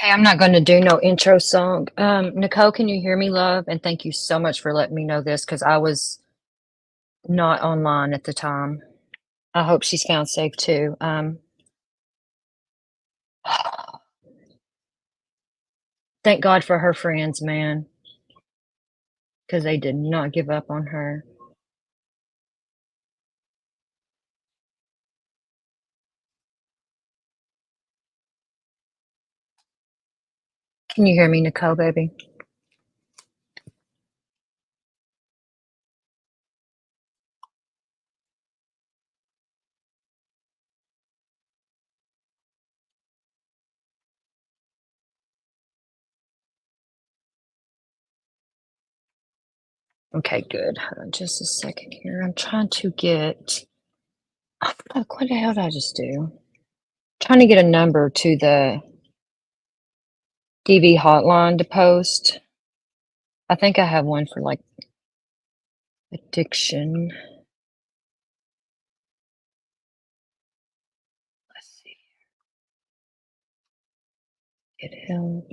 Okay, I'm not going to do no intro song. Nicole, can you hear me, love? And thank you so much for letting me know this because I was not online at the time. I hope she's found safe too. Thank God for her friends, man, because they did not give up on her. Can you hear me, Nicole, baby? Okay, good. Hold on just a second here. I'm trying to get. Oh, fuck, what the hell did I just do? Trying to get a number to the DV hotline to post. I think I have one for like addiction. Let's see. Get help.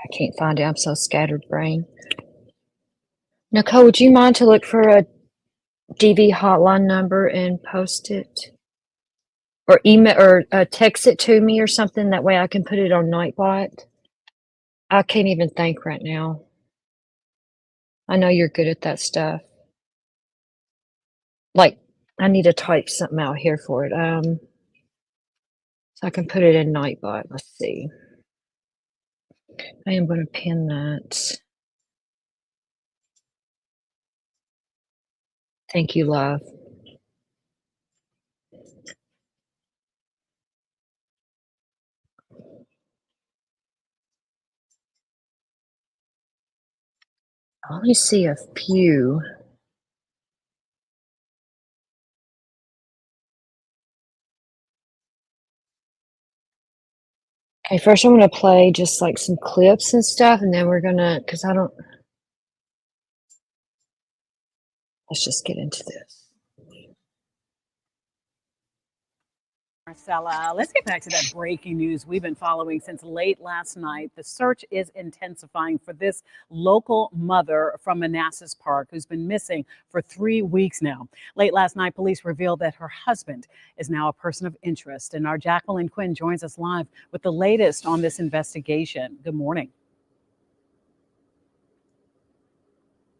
I can't find it. I'm so scattered brain. Nicole, would you mind to look for a DV hotline number and post it? Or email or text it to me or something. That way I can put it on Nightbot. I can't even think right now. I know you're good at that stuff. Like, I need to type something out here for it. So I can put it in Nightbot. Let's see. I am going to pin that. Thank you, love. I only see a few. Okay, first I'm going to play just like some clips and stuff, and then we're going to, because I don't, let's just get into this. Marcella, let's get back to that breaking news we've been following since late last night. The search is intensifying for this local mother from Manassas Park who's been missing for 3 weeks now. Late last night, police revealed that her husband is now a person of interest. And our Jacqueline Quinn joins us live with the latest on this investigation. Good morning.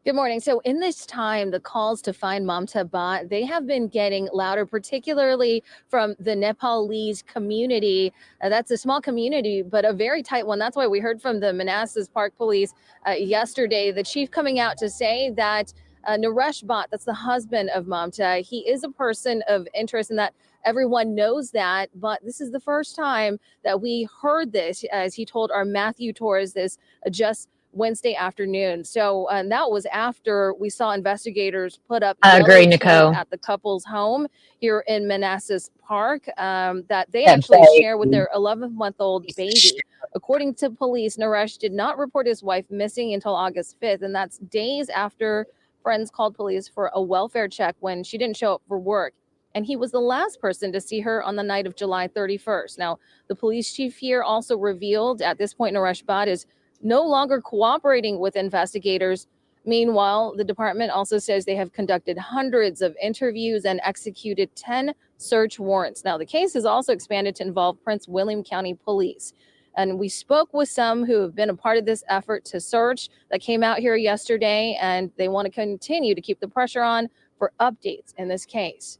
Good morning. So in this time, the calls to find Mamta Ba, they have been getting louder, particularly from the Nepalese community. That's a small community, but a very tight one. That's why we heard from the Manassas Park Police yesterday, the chief coming out to say that Naresh Bhatt, that's the husband of Mamta, he is a person of interest and that everyone knows that. But this is the first time that we heard this, as he told our Matthew Torres this just Wednesday afternoon. So that was after we saw investigators put up I agree, yellow tape Nicole. at the couple's home here in Manassas Park that they That actually share with baby. their 11-month-old baby. According to police, Naresh did not report his wife missing until August 5th, and that's days after friends called police for a welfare check when she didn't show up for work. And he was the last person to see her on the night of July 31st. Now, the police chief here also revealed at this point Naresh Bhatt is no longer cooperating with investigators. Meanwhile, the department also says they have conducted hundreds of interviews and executed 10 search warrants. Now, the case has also expanded to involve Prince William County Police. And we spoke with some who have been a part of this effort to search that came out here yesterday, and they want to continue to keep the pressure on for updates in this case.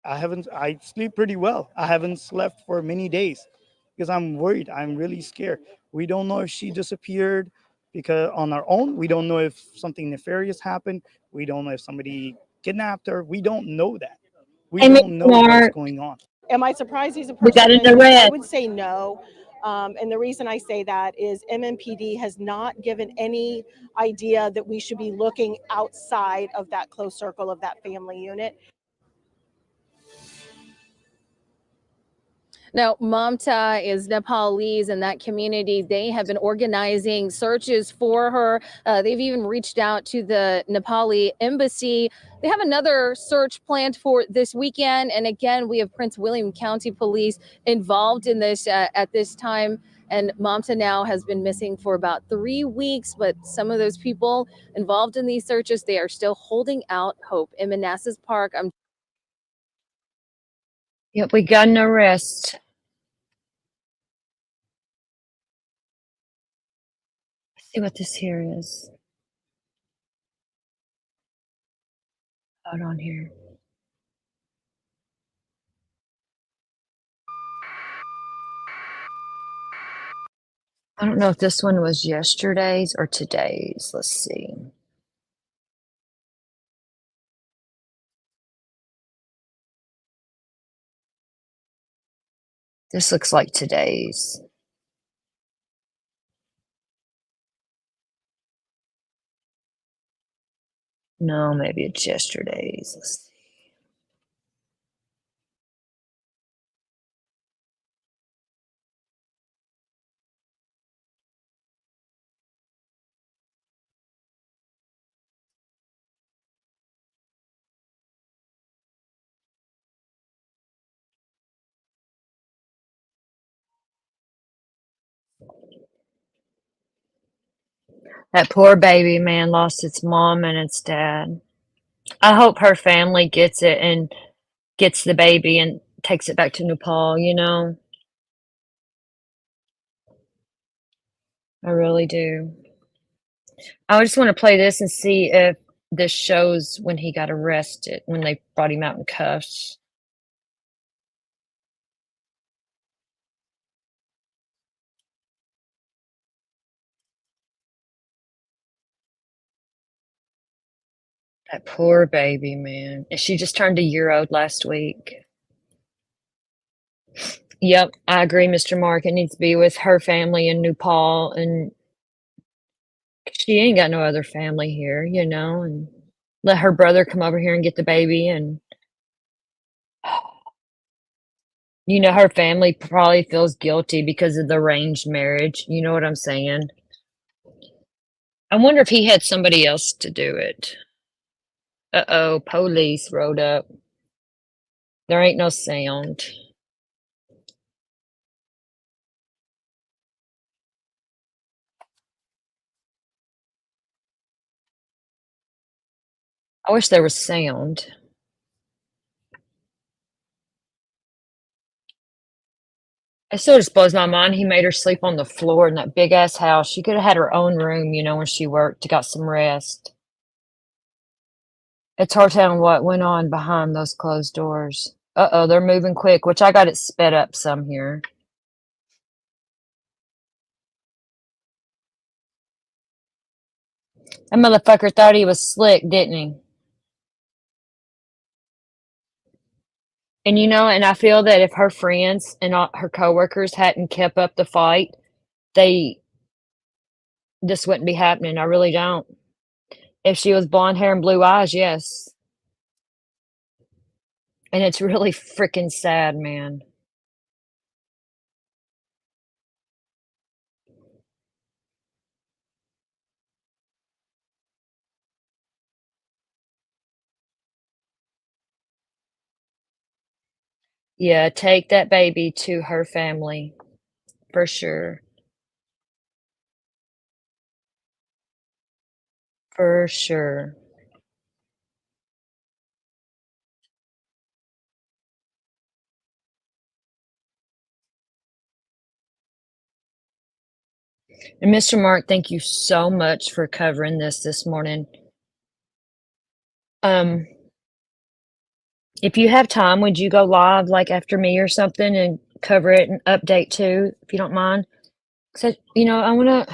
I sleep pretty well. I haven't slept for many days because I'm worried. I'm really scared. We don't know if she disappeared because on our own. We don't know if something nefarious happened. We don't know if somebody kidnapped her. We don't know that. We Hey, Miss don't know what's Smart, going on. Am I surprised he's a we got person an of interest? I arrest. would say no. And the reason I say that is MMPD has not given any idea that we should be looking outside of that close circle of that family unit. Now, Mamta is Nepalese, and that community, they have been organizing searches for her. They've even reached out to the Nepali embassy. They have another search planned for this weekend. And again, we have Prince William County Police involved in this at this time. And Mamta now has been missing for about 3 weeks, but some of those people involved in these searches, they are still holding out hope. In Manassas Park, I'm Yep, we got an arrest. Let's see what this here is. Hold on here. I don't know if this one was yesterday's or today's. Let's see. This looks like today's. No, maybe it's yesterday's. Let's see. That poor baby, man, lost its mom and its dad. I hope her family gets it and gets the baby and takes it back to Nepal, you know? I really do. I just want to play this and see if this shows when he got arrested, when they brought him out in cuffs. That poor baby, man. And she just turned a year old last week. Yep, I agree, Mr. Mark. It needs to be with her family in Nepal, and she ain't got no other family here, you know, and let her brother come over here and get the baby. And, you know, her family probably feels guilty because of the arranged marriage. You know what I'm saying? I wonder if he had somebody else to do it. Uh-oh, police rode up. There ain't no sound. I wish there was sound. It still just blows my mind he made her sleep on the floor in that big ass house. She could have had her own room, you know, when she worked, got some rest. It's hard telling what went on behind those closed doors. Uh-oh, they're moving quick, which I got it sped up some here. That motherfucker thought he was slick, didn't he? And you know, and I feel that if her friends and all her coworkers hadn't kept up the fight, they this wouldn't be happening. I really don't. If she was blonde hair and blue eyes, yes. And it's really freaking sad, man. Yeah, take that baby to her family for sure. For sure. And Mr. Mark, thank you so much for covering this morning. Um, if you have time, would you go live like after me or something and cover it and update too, if you don't mind? 'Cause you know,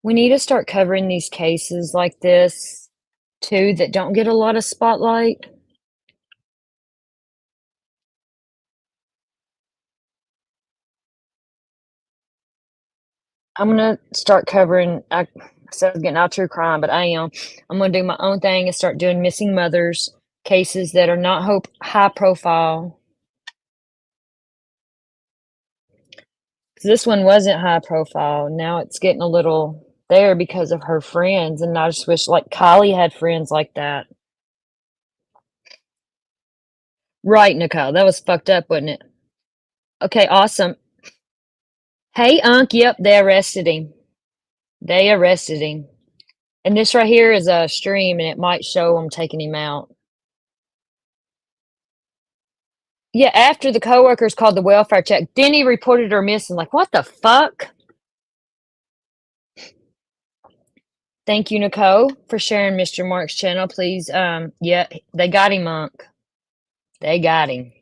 we need to start covering these cases like this too that don't get a lot of spotlight. I'm gonna start covering. I said I was getting out true crime, but I am. I'm gonna do my own thing and start doing missing mothers cases that are not high profile. 'Cause this one wasn't high profile. Now it's getting a little there because of her friends. And I just wish like Kylie had friends like that. Right, Nicole. That was fucked up, wasn't it? Okay, awesome. Hey, Unc. Yep, they arrested him. They arrested him. And this right here is a stream, and it might show them taking him out. Yeah, after the coworkers called the welfare check, then he reported her missing. Like, what the fuck? Thank you, Nicole, for sharing Mr. Mark's channel. Please, yeah, they got him, Unc. They got him.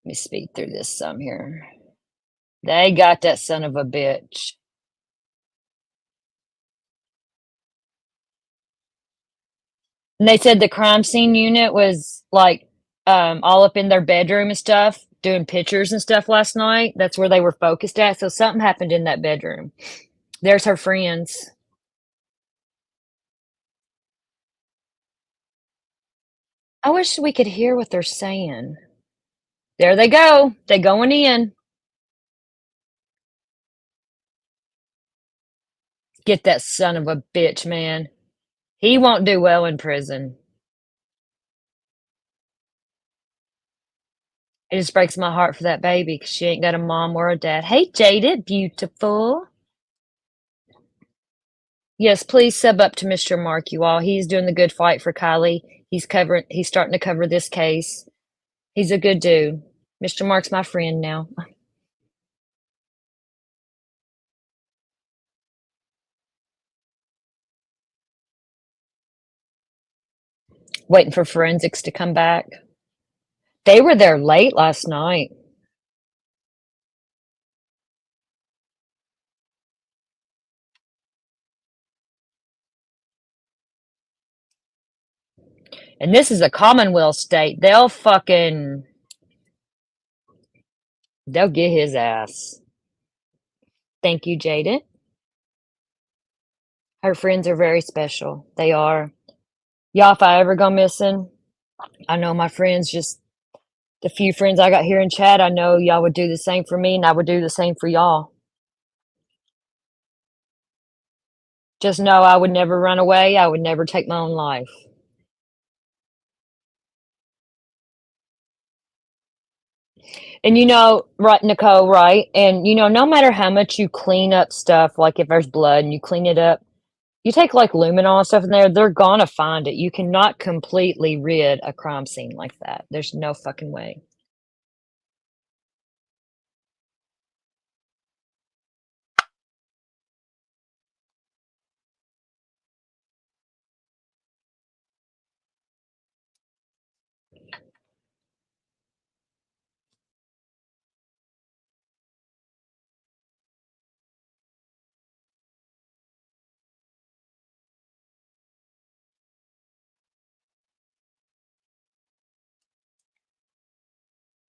Let me speed through this some here. They got that son of a bitch. And they said the crime scene unit was like all up in their bedroom and stuff, doing pictures and stuff last night. That's where they were focused at. So something happened in that bedroom. There's her friends. I wish we could hear what they're saying. There they go. They going in. Get that son of a bitch, man. He won't do well in prison. It just breaks my heart for that baby because she ain't got a mom or a dad. Hey, Jaded, beautiful. Yes, please sub up to Mr. Mark, you all. He's doing the good fight for Kylie. He's starting to cover this case. He's a good dude. Mr. Mark's my friend now. Waiting for forensics to come back. They were there late last night. And this is a Commonwealth state. They'll get his ass. Thank you, Jaded. Her friends are very special. They are. Y'all, if I ever go missing, I know my friends, just the few friends I got here in chat, I know y'all would do the same for me, and I would do the same for y'all. Just know I would never run away. I would never take my own life. And right, Nicole, right? And no matter how much you clean up stuff, like if there's blood and you clean it up, you take like luminol and stuff in there, they're gonna find it. You cannot completely rid a crime scene like that. There's no fucking way.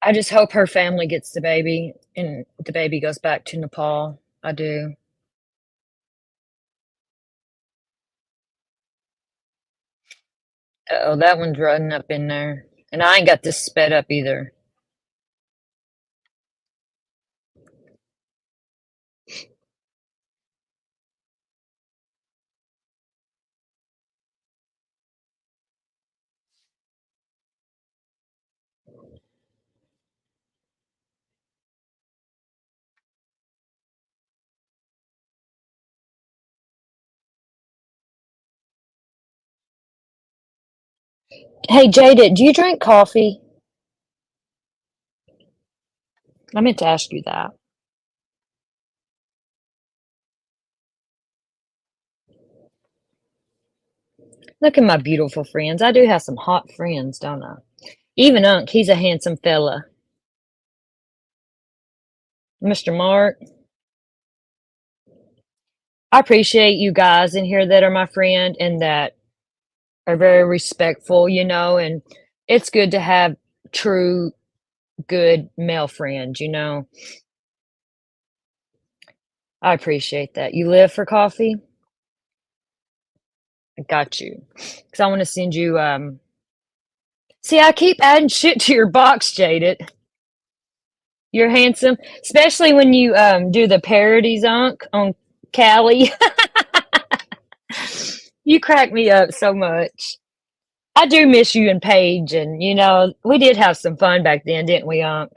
I just hope her family gets the baby and the baby goes back to Nepal. I do. Oh, that one's running up in there. And I ain't got this sped up either. Hey, Jada, do you drink coffee? I meant to ask you that. Look at my beautiful friends. I do have some hot friends, don't I? Even Unc, he's a handsome fella. Mr. Mark, I appreciate you guys in here that are my friend and that are very respectful, and it's good to have true, good male friends. I appreciate that. You live for coffee? I got you. Because I want to send you, see, I keep adding shit to your box, Jaded. You're handsome, especially when you do the parodies, Unc, on Callie. You crack me up so much. I do miss you and Paige, and we did have some fun back then, didn't we, Unc?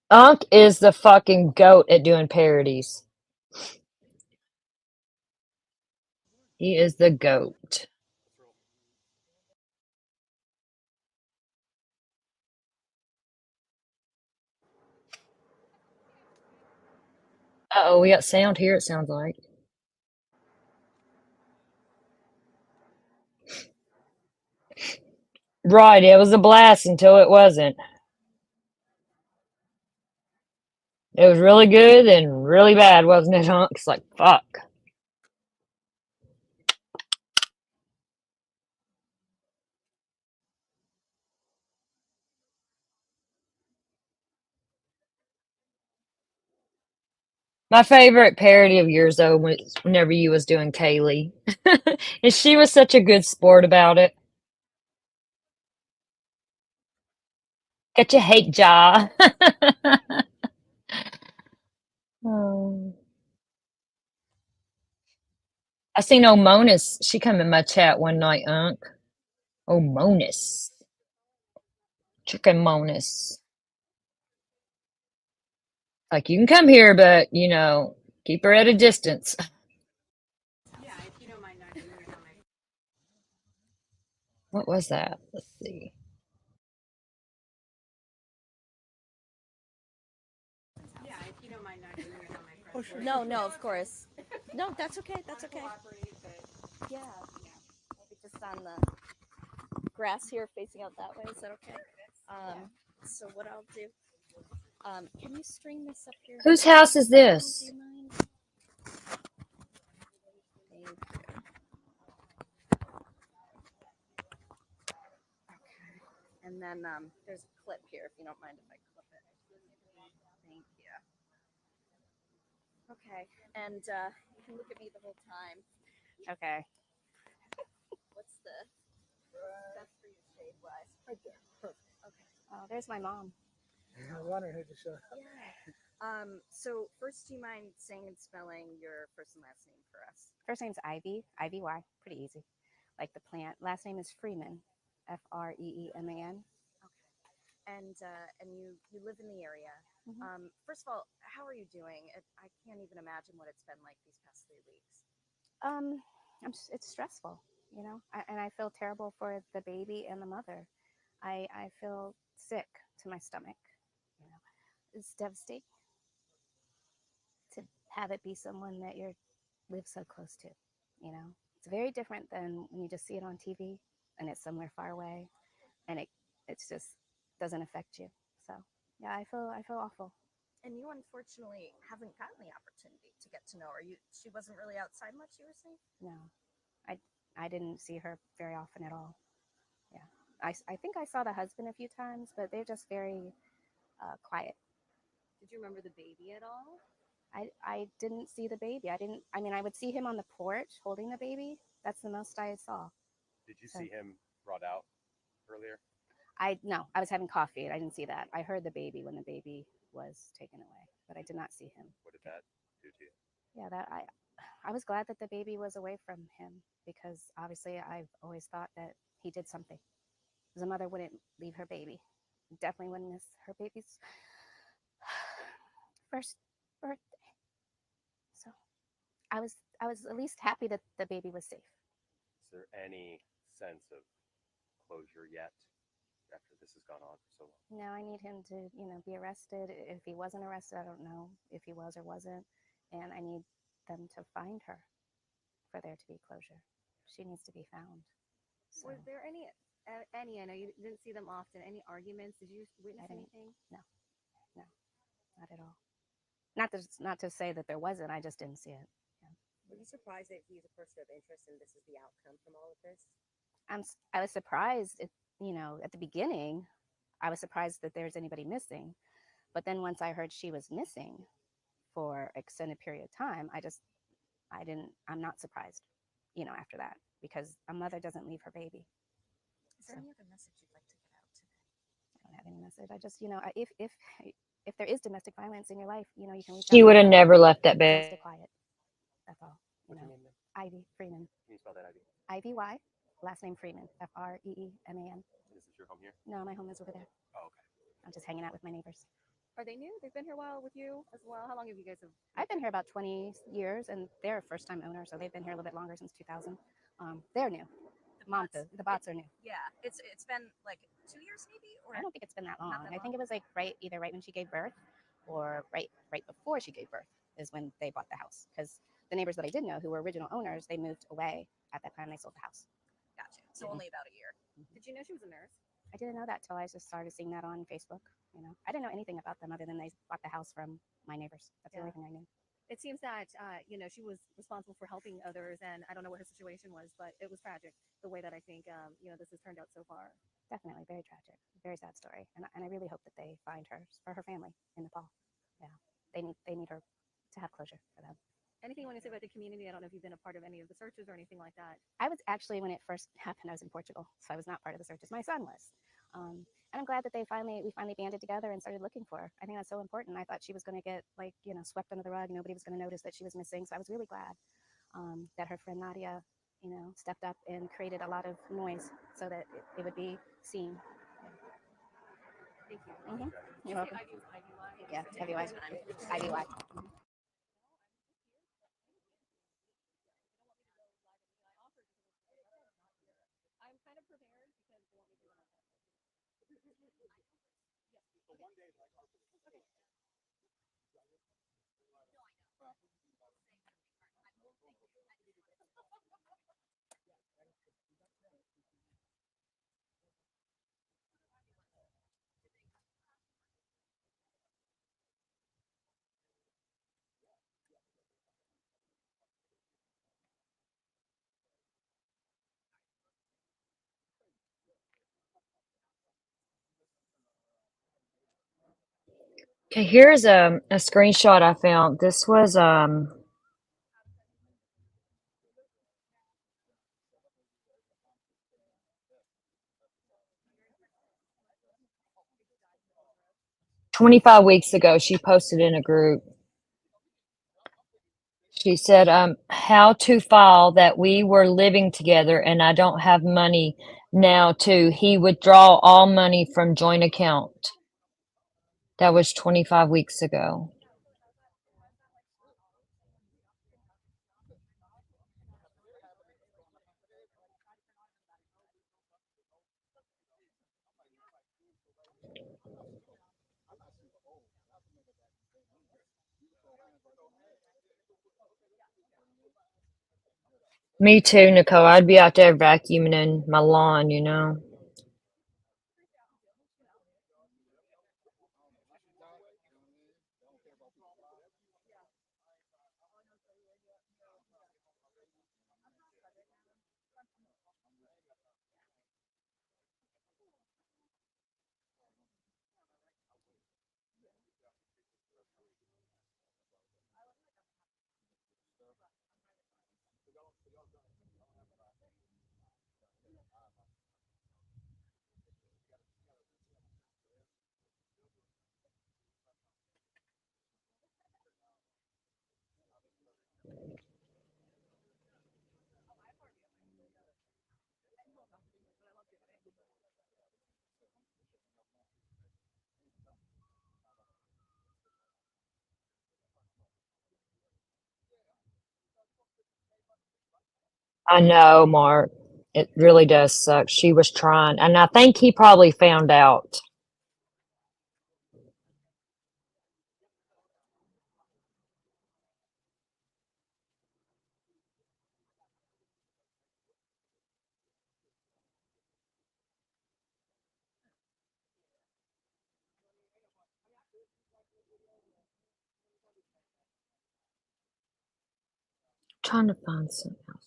Unc is the fucking goat at doing parodies. He is the goat. Uh-oh, we got sound here, it sounds like. Right, it was a blast until it wasn't. It was really good and really bad, wasn't it, Unc? It's like, fuck. My favorite parody of yours, though, was whenever you was doing Kaylee. And she was such a good sport about it. Got your hate jaw. Oh. I seen Omonis. She come in my chat one night, Unc. Omonis. Chicken Monis. Like, you can come here, but, keep her at a distance. What was that? Let's see. No, no, of course. No, that's okay. That's okay. Yeah. Maybe just on the grass here facing out that way. Is that okay? So what I'll do, can you string this up here? Whose house is this? Do you mind? Thank you. Okay. And then there's a clip here if you don't mind if I clip it. Thank you. Okay. And you can look at me the whole time. Okay. What's the best for you shade wise? Right there. Perfect. Okay. Oh, there's my mom. I wanted her to show up. Yeah. So first, do you mind saying and spelling your first and last name for us? First name's Ivy, Ivy-Y, pretty easy. Like the plant. Last name is Freeman, Freeman. Okay. And you live in the area. Mm-hmm. First of all, how are you doing? I can't even imagine what it's been like these past 3 weeks. It's stressful, and I feel terrible for the baby and the mother. I feel sick to my stomach. It's devastating to have it be someone that you live so close to. It's very different than when you just see it on TV and it's somewhere far away, and it's just doesn't affect you. So yeah, I feel awful. And you unfortunately haven't gotten the opportunity to get to know her. She wasn't really outside much, you were saying? No, I didn't see her very often at all. Yeah, I think I saw the husband a few times, but they're just very quiet. Did you remember the baby at all? I didn't see the baby. I would see him on the porch holding the baby. That's the most I saw. Did you see him brought out earlier? No, I was having coffee. I didn't see that. I heard the baby when the baby was taken away, but I did not see him. What did that do to you? Yeah, I was glad that the baby was away from him, because obviously I've always thought that he did something. Because a mother wouldn't leave her baby. Definitely wouldn't miss her baby's first birthday. So I was at least happy that the baby was safe. Is there any sense of closure yet after this has gone on for so long? No, I need him to, be arrested. If he wasn't arrested, I don't know if he was or wasn't. And I need them to find her for there to be closure. She needs to be found. So. Was there any, I know you didn't see them often, any arguments? Did you witness anything? No, not at all. Not to say that there wasn't, I just didn't see it. Yeah. Were you surprised that he's a person of interest and this is the outcome from all of this? I was surprised, at the beginning, I was surprised that there's anybody missing. But then once I heard she was missing for extended period of time, I'm not surprised, after that, because a mother doesn't leave her baby. Is there So any other message you'd like to get out today? I don't have any message. I just, if there is domestic violence in your life, you can reach out She to would have me never left that and bed. stay quiet. That's all. What's your name, ma'am? Ivy Freeman. Can you spell that, Ivy? IVY, last name Freeman. FREEMAN. This is your home here? No, my home is over there. Oh, okay. I'm just hanging out with my neighbors. Are they new? They've been here a while with you as well. How long have you guys have? I've been here about 20 years, and they're a first-time owner, so they've been here a little bit longer, since 2000. They're new. The bots are new. Yeah, it's been like 2 years maybe, or I don't think it's been that long. Not that I think it was like either right when she gave birth, or right before she gave birth is when they bought the house. Because the neighbors that I did know, who were original owners, they moved away at that time they sold the house. Gotcha. So Mhm. only about a year. Did you know she was a nurse? I didn't know that till I just started seeing that on Facebook. I didn't know anything about them other than they bought the house from my neighbors. That's the only thing I knew. It seems that she was responsible for helping others, and I don't know what her situation was, but it was tragic the way that I think this has turned out so far. Definitely very tragic, very sad story, and I really hope that they find her for her family in Nepal. Yeah, they need her to have closure for them. Anything you want to say about the community? I don't know if you've been a part of any of the searches or anything like that. I was actually, when it first happened, I was in Portugal, so I was not part of the searches. My son was, and I'm glad that we finally banded together and started looking for her. I think that's so important. I thought she was going to get swept under the rug. Nobody was going to notice that she was missing. So I was really glad that her friend Nadia, stepped up and created a lot of noise so that it would be seen. Thank you. You're welcome. Yeah, IVY. IVY. I'm kind of prepared because they want me to. Okay, here's a screenshot I found. This was 25 weeks ago. She posted in a group. She said, how to file that we were living together and I don't have money now to he withdraw all money from joint account. That was 25 weeks ago. Me too, Nicole. I'd be out there vacuuming in my lawn. I know, Mark. It really does suck. She was trying, and I think he probably found out. Trying to find something else.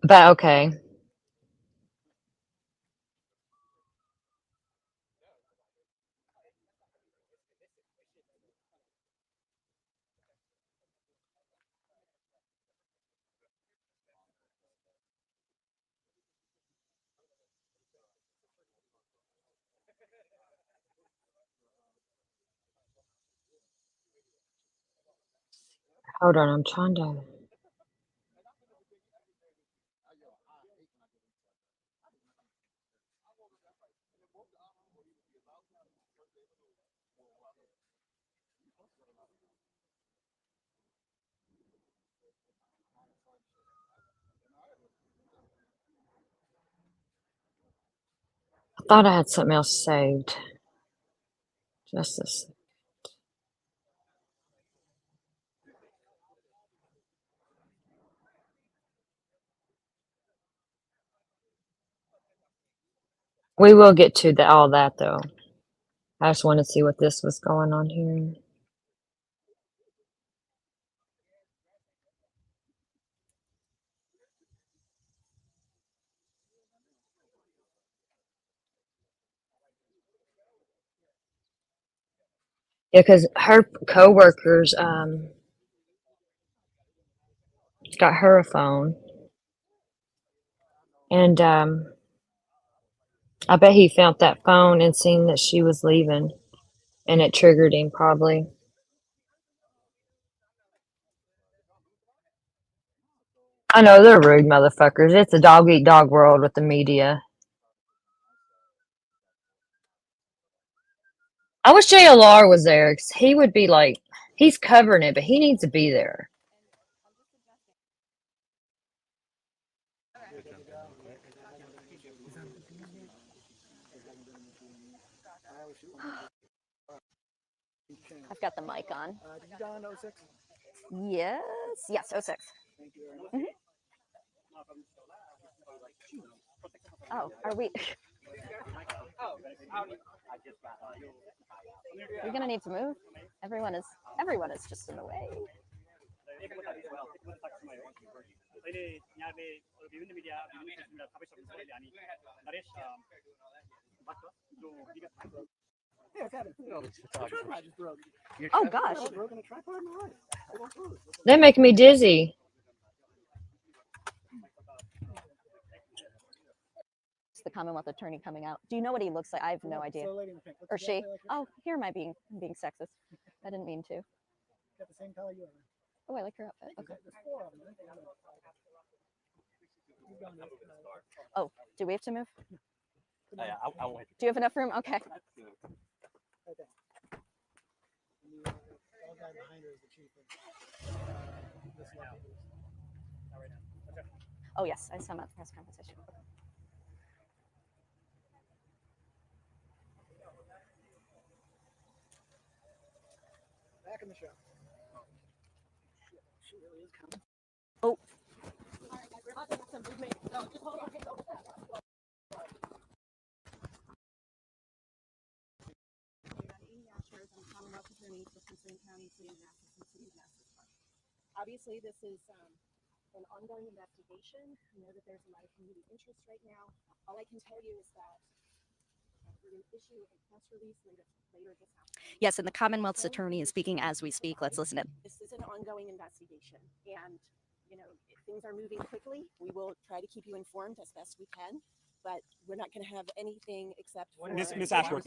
But okay. Hold on, I'm trying to. I thought I had something else saved. Just this. We will get to all that though. I just wanted to see what this was going on here. Yeah, because her coworkers got her a phone, and I bet he found that phone and seen that she was leaving, and it triggered him probably. I know they're rude motherfuckers. It's a dog eat dog world with the media. I wish JLR was there, 'cause he would be like, he's covering it, but he needs to be there. I've got the mic on. Did you dial in 06? Yes. Yes, 06. Mhm. Oh, are we? We're gonna need to move. Everyone is just in the way. Oh gosh. They make me dizzy. It's the Commonwealth attorney coming out. Do you know what he looks like? I have no idea. Or she? Oh, here am I being sexist? I didn't mean to. Got the same color you are. Oh, I like her outfit. Okay. There's 4 of them. Oh, do we have to move? Yeah, I won't. Do you have enough room? Okay. Right there. And the tall guy behind her is the chief of this level. Not right now. Okay. Oh yes, I saw him at the press conference. I should. Okay. Back in the shop. She really is coming. Oh. Obviously, this is an ongoing investigation. I know that there's a lot of community interest right now. All I can tell you is that we're going to issue a press release later this afternoon. Yes, and the Commonwealth's attorney is speaking as we speak. Let's listen in. This is an ongoing investigation, and if things are moving quickly, we will try to keep you informed as best we can. But we're not going to have anything except for Miss Ashworth,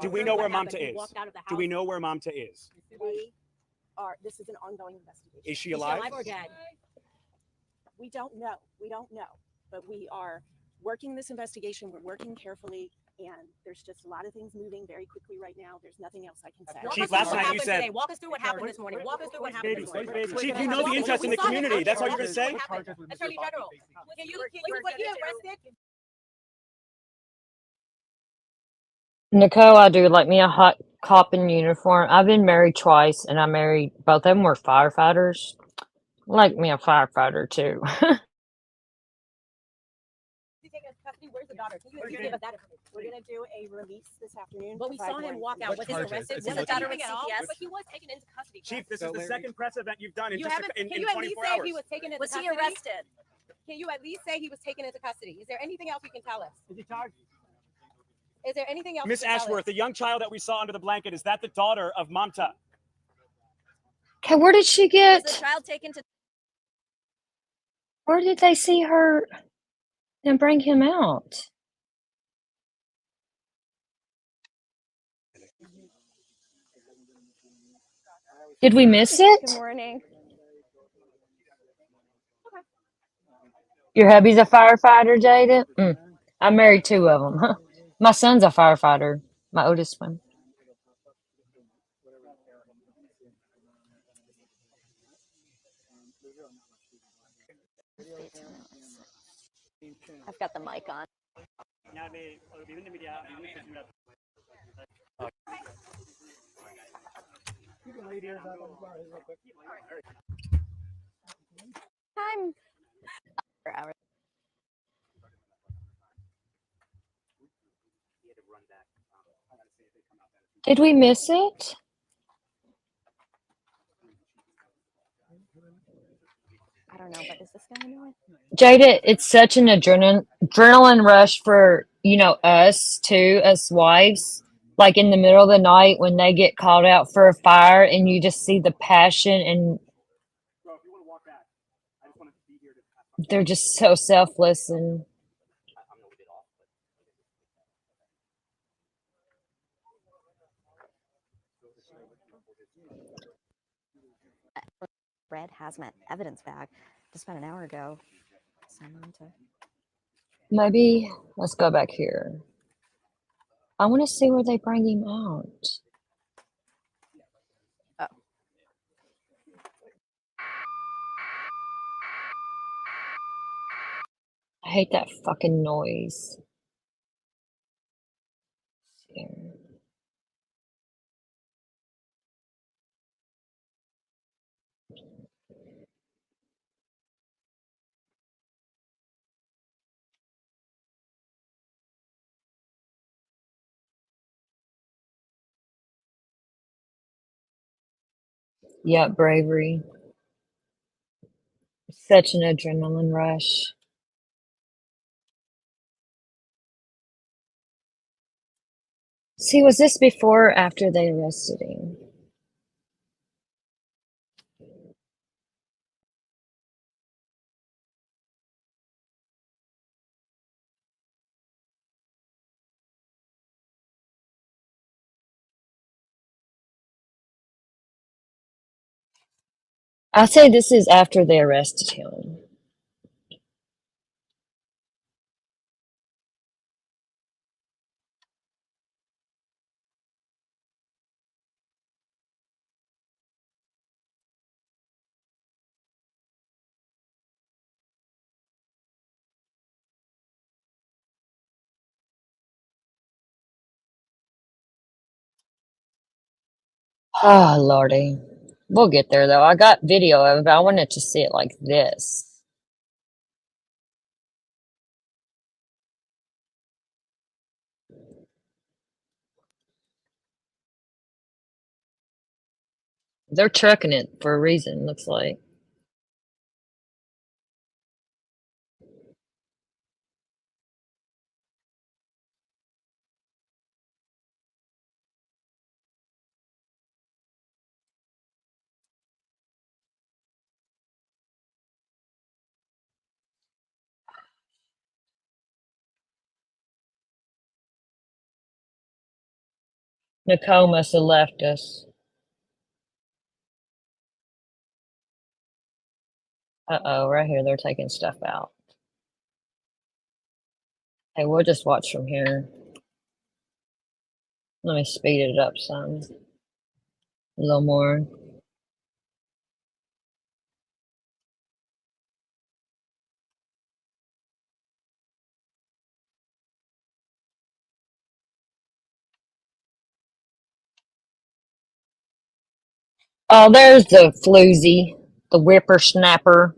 do we know where Mamta is? Do we know where Mamta is? This is an ongoing investigation. Is she alive? Or dead? We don't know. But we are working this investigation. We're working carefully, and there's just a lot of things moving very quickly right now. There's nothing else I can say. Chief, last night you said. Walk us through what happened this morning. Chief, you know the interest in the community. That's all you're going to say? Attorney General, can you arrested? Nicole, I do like me a hot cop in uniform. I've been married twice, and I married both of them were firefighters. I like me a firefighter too. Where's the daughter? Can you give us that information? We're going to do a release this afternoon. But we saw him walk out. Was he arrested? Was the daughter with CPS? But he was taken into custody. Chief, this is the second press event you've done in You just haven't. in Can you at least 24 say hours. he was taken into Was custody? he arrested? Can you at least say he was taken into custody? Is there anything else you can tell us? Is he charged? Is there anything else? Miss you can tell us? Ashworth, the young child that we saw under the blanket, is that the daughter of Mamta? Okay, where did she Was the get? child taken to Where did they see her and bring him out? Did we miss Good it? morning. Your hubby's a firefighter, Jada? I married 2 of them. Huh. My son's a firefighter, my oldest one. I've got the mic on. You can lead ears up on the bar real quick. Time. For hours. Did we miss it? I don't know, but is this guy annoying? Jada, it's such an adrenaline rush for, us too, us wives. Like in the middle of the night when they get called out for a fire and you just see the passion and they're just so selfless and Red hazmat evidence bag just about an hour ago. Someone to. maybe let's go back here. I want to see where they bring him out. Oh. I hate that fucking noise. Here. Yeah, bravery. Such an adrenaline rush. See, was this before or after they arrested him? I say this is after they arrested him. Oh, Lordy. We'll get there though. I got video of it, but I wanted to see it like this. They're trucking it for a reason, looks like. Nicole must have left us. Uh-oh, right here, they're taking stuff out. Hey, we'll just watch from here. Let me speed it up some. A little more. Oh, there's the floozy, the whippersnapper.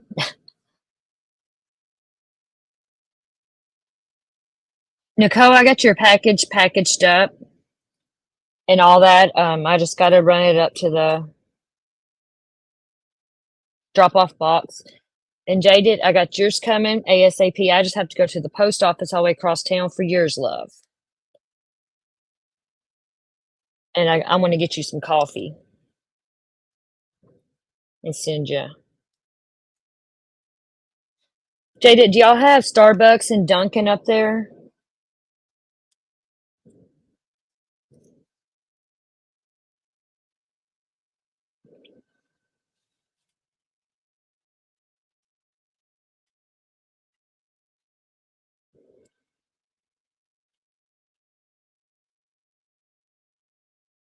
Nicole, I got your package packaged up and all that. I just got to run it up to the drop-off box. And Jaded, I got yours coming ASAP. I just have to go to the post office all the way across town for yours, love. And I want to get you some coffee and send you. Jaded, do y'all have Starbucks and Dunkin' up there?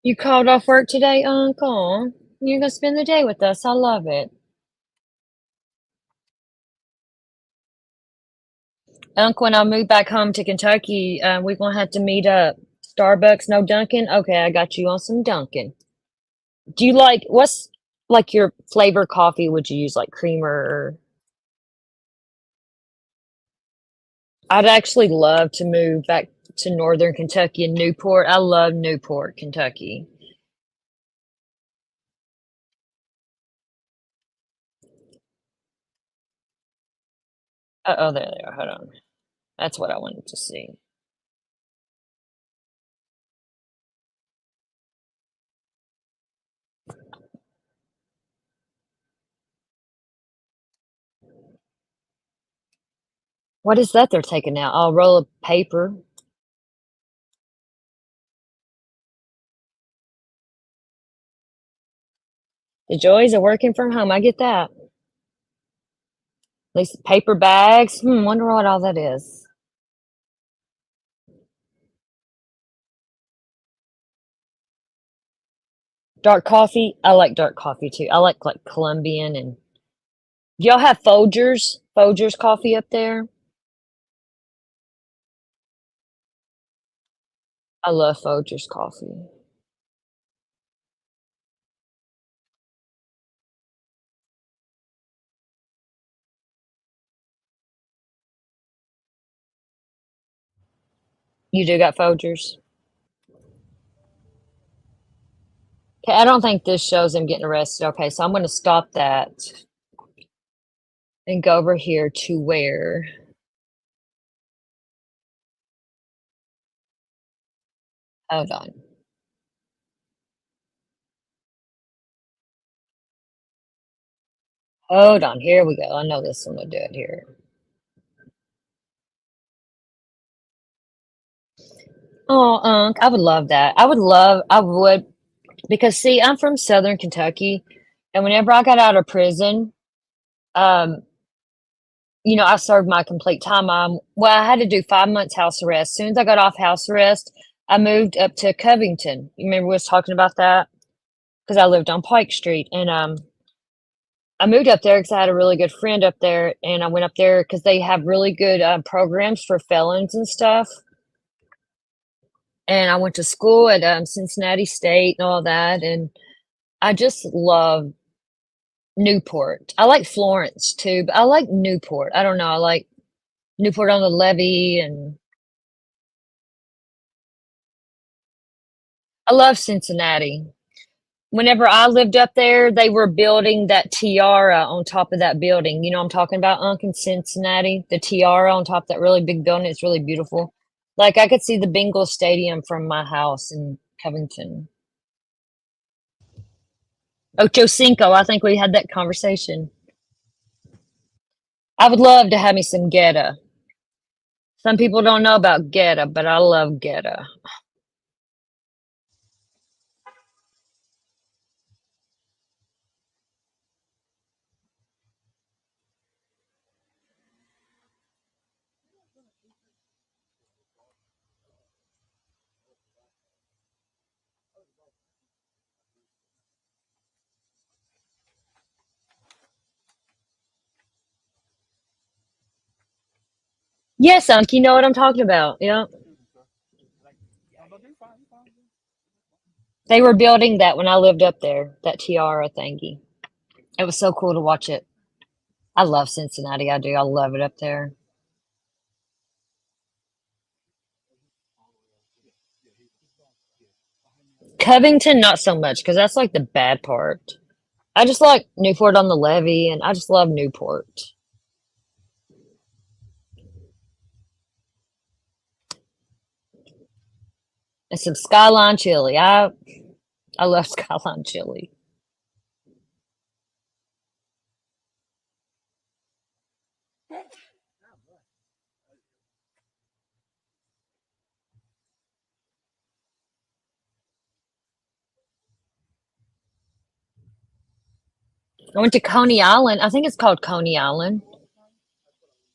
You called off work today, Uncle? You're gonna spend the day with us. I love it. Uncle, when I move back home to Kentucky, we're gonna have to meet up. Starbucks, no Dunkin'? Okay, I got you on some Dunkin'. Do you like, what's like your flavor coffee? Would you use like creamer or? I'd actually love to move back to northern Kentucky and Newport. I love Newport, Kentucky. Oh, there they are. Hold on. That's what I wanted to see. What is that they're taking out? Oh, a roll of paper. The joys of working from home. I get that. At least paper bags. Wonder what all that is. Dark coffee. I like dark coffee too. I like Colombian and do y'all have Folgers? Folgers coffee up there? I love Folgers coffee. You do got Folgers? Okay, I don't think this shows him getting arrested. Okay, so I'm gonna stop that and go over here to where hold on. Hold on, here we go. I know this one will do it here. Oh, I would love that. I would, because see, I'm from Southern Kentucky, and whenever I got out of prison, um, I served my complete time. Well, I had to do 5 months house arrest. As soon as I got off house arrest, I moved up to Covington. You remember we was talking about that? Because I lived on Pike Street, and I moved up there because I had a really good friend up there, and I went up there because they have really good programs for felons and stuff. And I went to school at Cincinnati State and all that, and I just love Newport. I like Florence too, but I like Newport. I don't know. I like Newport on the Levee, and I love Cincinnati. Whenever I lived up there, they were building that tiara on top of that building. You know what I'm talking about, Unc, in Cincinnati? The tiara on top of that really big building. It's really beautiful. Like I could see the Bengals Stadium from my house in Covington. Ocho Cinco. I think we had that conversation. I would love to have me some Geta. Some people don't know about Geta, but I love Geta. Yes, Unc, you know what I'm talking about. Yeah. They were building that when I lived up there, that tiara thingy. It was so cool to watch it. I love Cincinnati. I do. I love it up there. Covington, not so much, because that's like the bad part. I just like Newport on the Levee, and I just love Newport. and some Skyline chili. I love Skyline chili. I went to Coney Island. I think it's called Coney Island.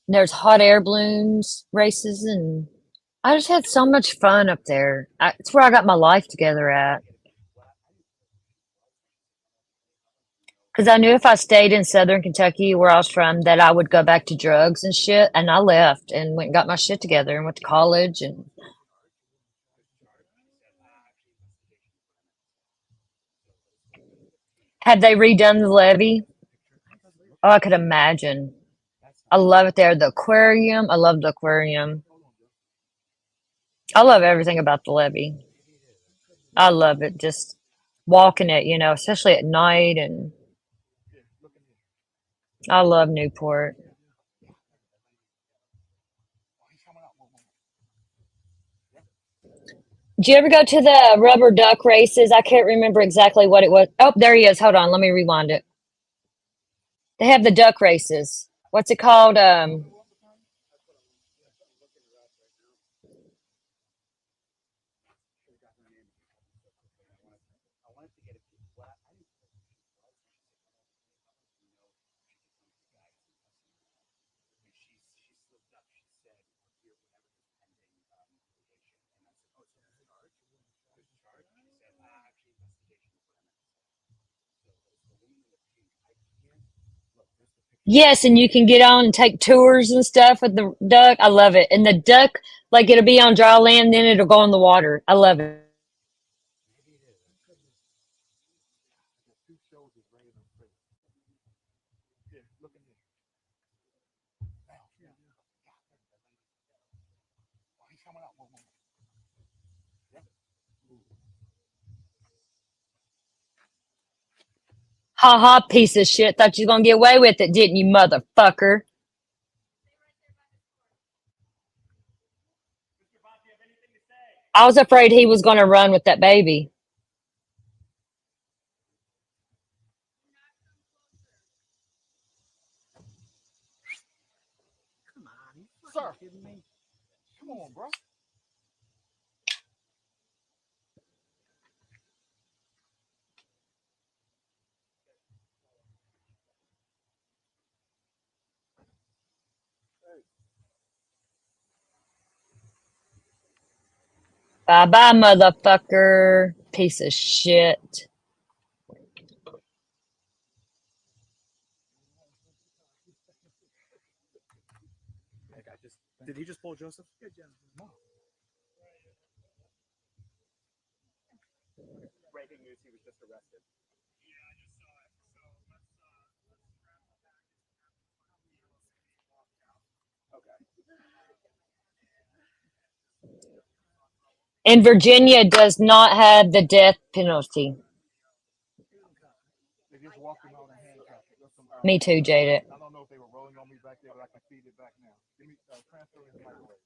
There's hot air balloons races, and I just had so much fun up there. It's where I got my life together at. Because I knew if I stayed in Southern Kentucky, where I was from, that I would go back to drugs and shit. And I left and went and got my shit together and went to college. And have they redone the levee? Oh, I could imagine. I love it there. The aquarium. I love the aquarium. I love everything about the levee. I love it. Just walking it, especially at night. And I love Newport. Did you ever go to the rubber duck races? I can't remember exactly what it was. Oh, there he is. Hold on. Let me rewind it. They have the duck races. What's it called? Yes, and you can get on and take tours and stuff with the duck. I love it. And the duck, like it'll be on dry land, then it'll go in the water. I love it. Ha ha, piece of shit. Thought you was gonna get away with it, didn't you, motherfucker? I was afraid he was gonna run with that baby. Sir, kidding me? Come on, bro. Bye bye, motherfucker. Piece of shit. Did he just pull Joseph? No. Breaking news: he was just arrested. And Virginia does not have the death penalty. They just walked him out and handcuffed him. Me too, Jada. I don't know if they were rolling on me back there, but I can feed it back now. Give me transfer in the microwave.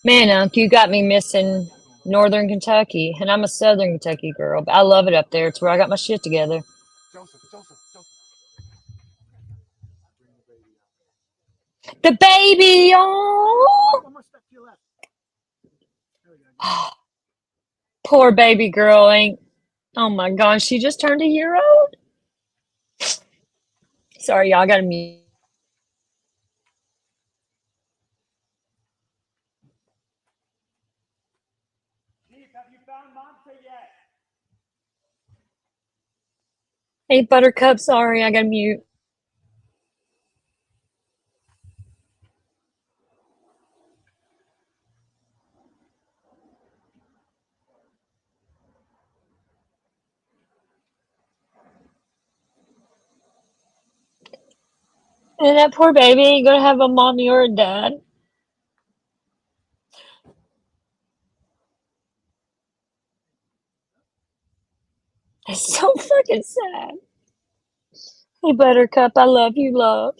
Man, Unc, you got me missing Northern Kentucky, and I'm a Southern Kentucky girl, but I love it up there. It's where I got my shit together. Joseph. The baby, oh, One more step to your left. poor baby girl ain't. Oh my gosh, she just turned a year old. Sorry, y'all, I gotta mute. Chief, have you found Monte yet? Hey, Buttercup, sorry, I gotta mute. And that poor baby ain't gonna have a mommy or a dad. It's so fucking sad. Hey, Buttercup, I love you, love.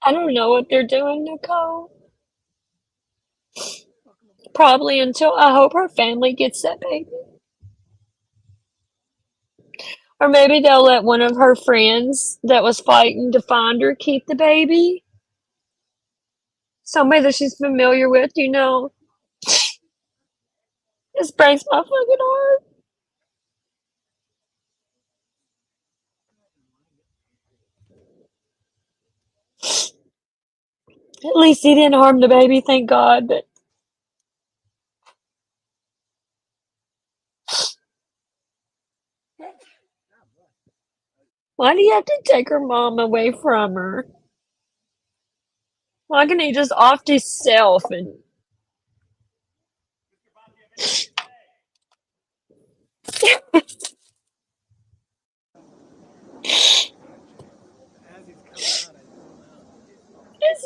I don't know what they're doing, Nicole. Probably until I hope her family gets that baby. Or maybe they'll let one of her friends that was fighting to find her keep the baby. Somebody that she's familiar with, you know. This breaks my fucking heart. At least he didn't harm the baby, thank God. But why do you have to take her mom away from her? Why can't he just off himself and this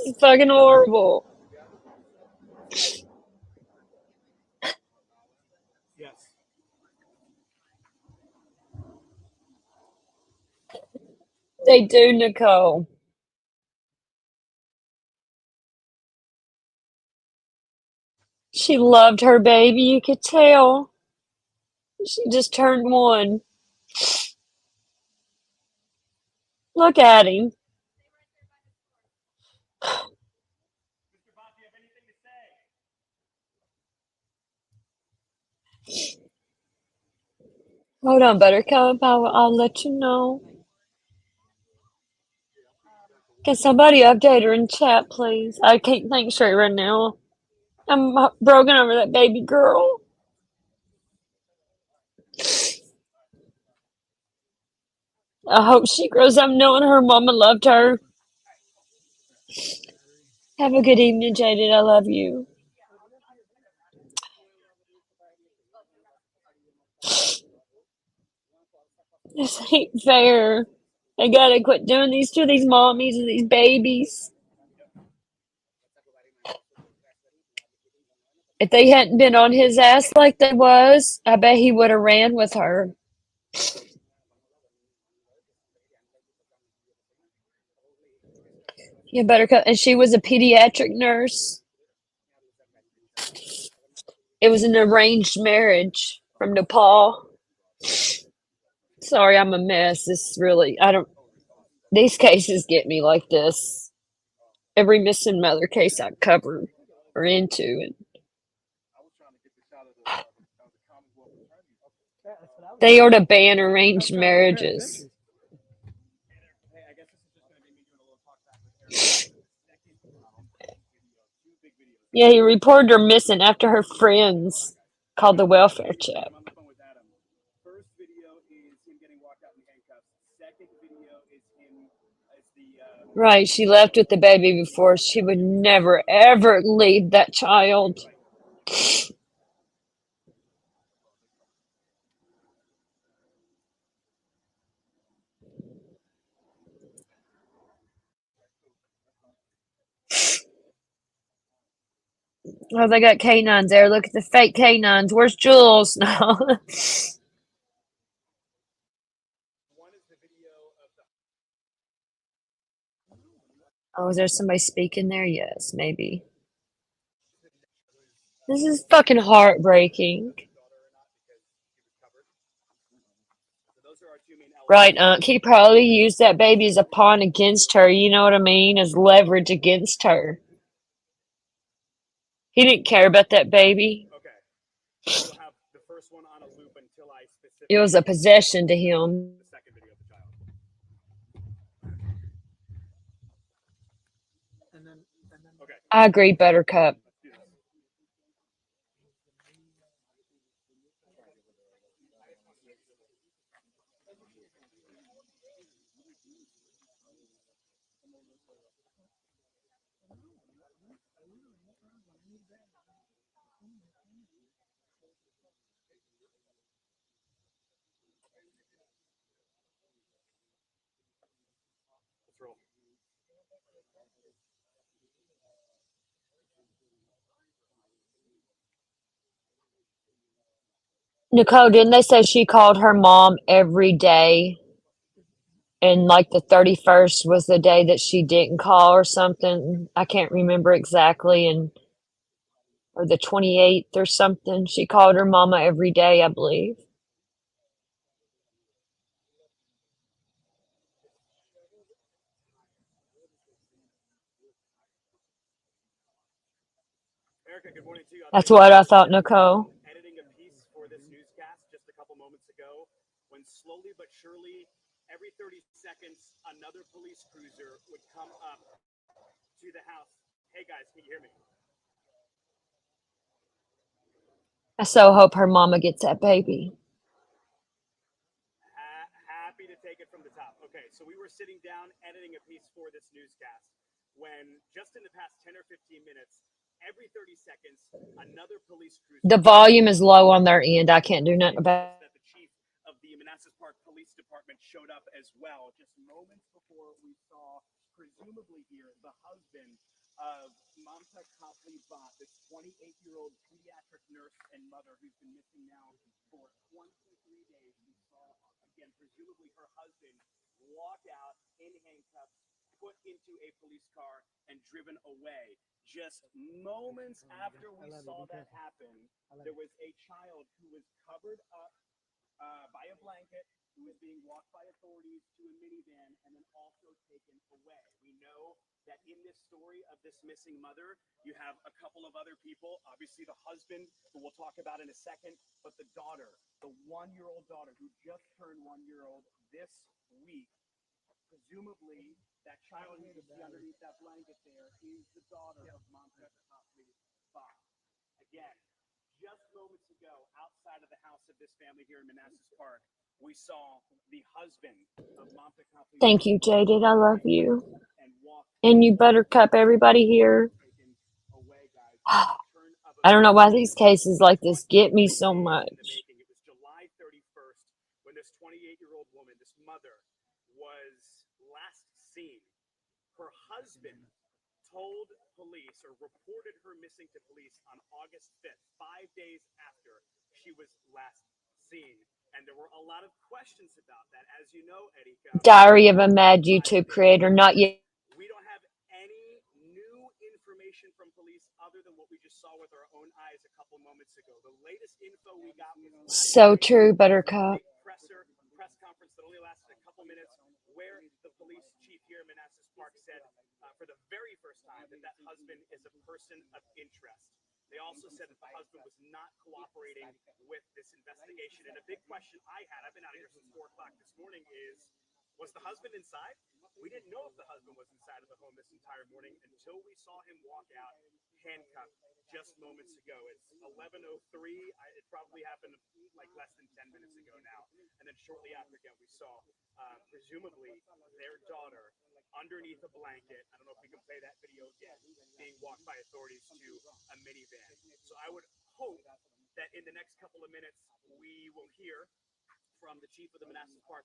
is fucking horrible. Yes. They do, Nicole. She loved her baby, you could tell. She just turned 1. Look at him. Hold on, Buttercup. I'll let you know. Can somebody update her in chat, please? I can't think straight right now. I'm broken over that baby girl. I hope she grows up knowing her mama loved her. Have a good evening, Jaded. I love you. This ain't fair. They gotta quit doing these to these mommies and these babies. If they hadn't been on his ass like they was, I bet he would have ran with her. Yeah, Buttercup. And she was a pediatric nurse. It was an arranged marriage from Nepal. Sorry, I'm a mess. This really, I don't, these cases get me like this. Every missing mother case I cover or into. And they ought to ban arranged marriages. Yeah, he reported her missing after her friends called the welfare check. First video is him getting walked out in handcuffs. Second video is him as the Right, she left with the baby before. She would never, ever leave that child. Oh, they got canines there. Look at the fake canines. Where's Jules? No. Oh, is there somebody speaking there? Yes, maybe. This is fucking heartbreaking. Right, he probably used that baby as a pawn against her, you know what I mean? As leverage against her. He didn't care about that baby. We'll have the first one on a loop until I specifically It was a possession to him. the second video of the child. Okay. I agree, Buttercup. Let's roll. Nicole, didn't they say she called her mom every day? And like the 31st was the day that she didn't call or something. I can't remember exactly. And or the 28th or something. She called her mama every day, I believe. Erica, good morning to you. That's what I thought, Nicole. Editing a piece for this newscast just a couple moments ago when slowly but surely every 30 seconds another police cruiser would come up to the house. Hey guys, can you hear me? I so hope her mama gets that baby. Happy to take it from the top. Okay, so we were sitting down editing a piece for this newscast when just in the past 10 or 15 minutes, every 30 seconds, another police cruiser. The volume is low on their end. I can't do nothing about that. The chief of the Manassas Park Police Department showed up as well, just moments before we saw, presumably here, the husband of Mamta Copley Bott, this 28-year-old pediatric nurse and mother who's been missing now for 23 days. We saw, again, presumably her husband walk out in handcuffs, put into a police car, and driven away. Just moments after we saw that happen, there was a child who was covered up by a blanket, who was being walked by authorities to a minivan and then also taken away. We know that in this story of this missing mother, you have a couple of other people, obviously the husband, who we'll talk about in a second, but the daughter, the 1-year-old daughter who just turned 1 year old this week. Presumably, that child who you see underneath that blanket there is the daughter of Mamta Copley Bott. Again, just moments ago, outside of the house of this family here in Manassas Park, we saw the husband of Mamta Copley. Thank you, Jaded. I love you. And you buttercup everybody here. I don't know why these cases like this get me so much. It was July 31st when this 28-year-old woman, this mother, was last seen. Her husband told police or reported her missing to police on August 5th, 5 days after she was last seen. And there were a lot of questions about that. As you know, Erika, Diary of a Mad YouTube Creator, not yet. We don't have any new information from police other than what we just saw with our own eyes a couple moments ago. The latest info we got was So true, Buttercup. press conference that only lasted a couple minutes, where the police chief here in Manassas Park said for the very first time that husband is a person of interest. They also said that the husband was not cooperating with this investigation. And a big question I had, I've been out here since 4 o'clock this morning, is, was the husband inside? We didn't know if the husband was inside of the home this entire morning until we saw him walk out handcuffed just moments ago. It's 11:03. It probably happened like less than 10 minutes ago now. And then shortly after, again, we saw presumably their daughter underneath a blanket. I don't know if we can play that video again, being walked by authorities to a minivan. So I would hope that in the next couple of minutes, we will hear from the chief of the Manassas Park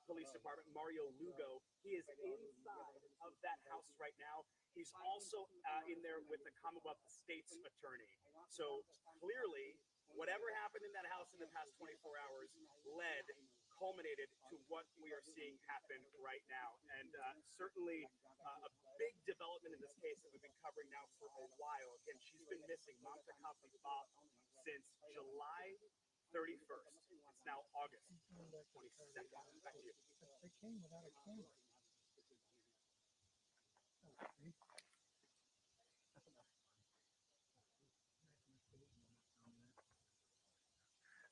Police Department, Mario Lugo. He is inside of that house right now. He's also in there with the Commonwealth State's attorney. So clearly, whatever happened in that house in the past 24 hours culminated to what we are seeing happen right now. And certainly a big development in this case that we've been covering now for a while. Again, she's been missing, Mamta Copley Bott, since July 31st. It's now August 22nd. Back to you. They came without a camera.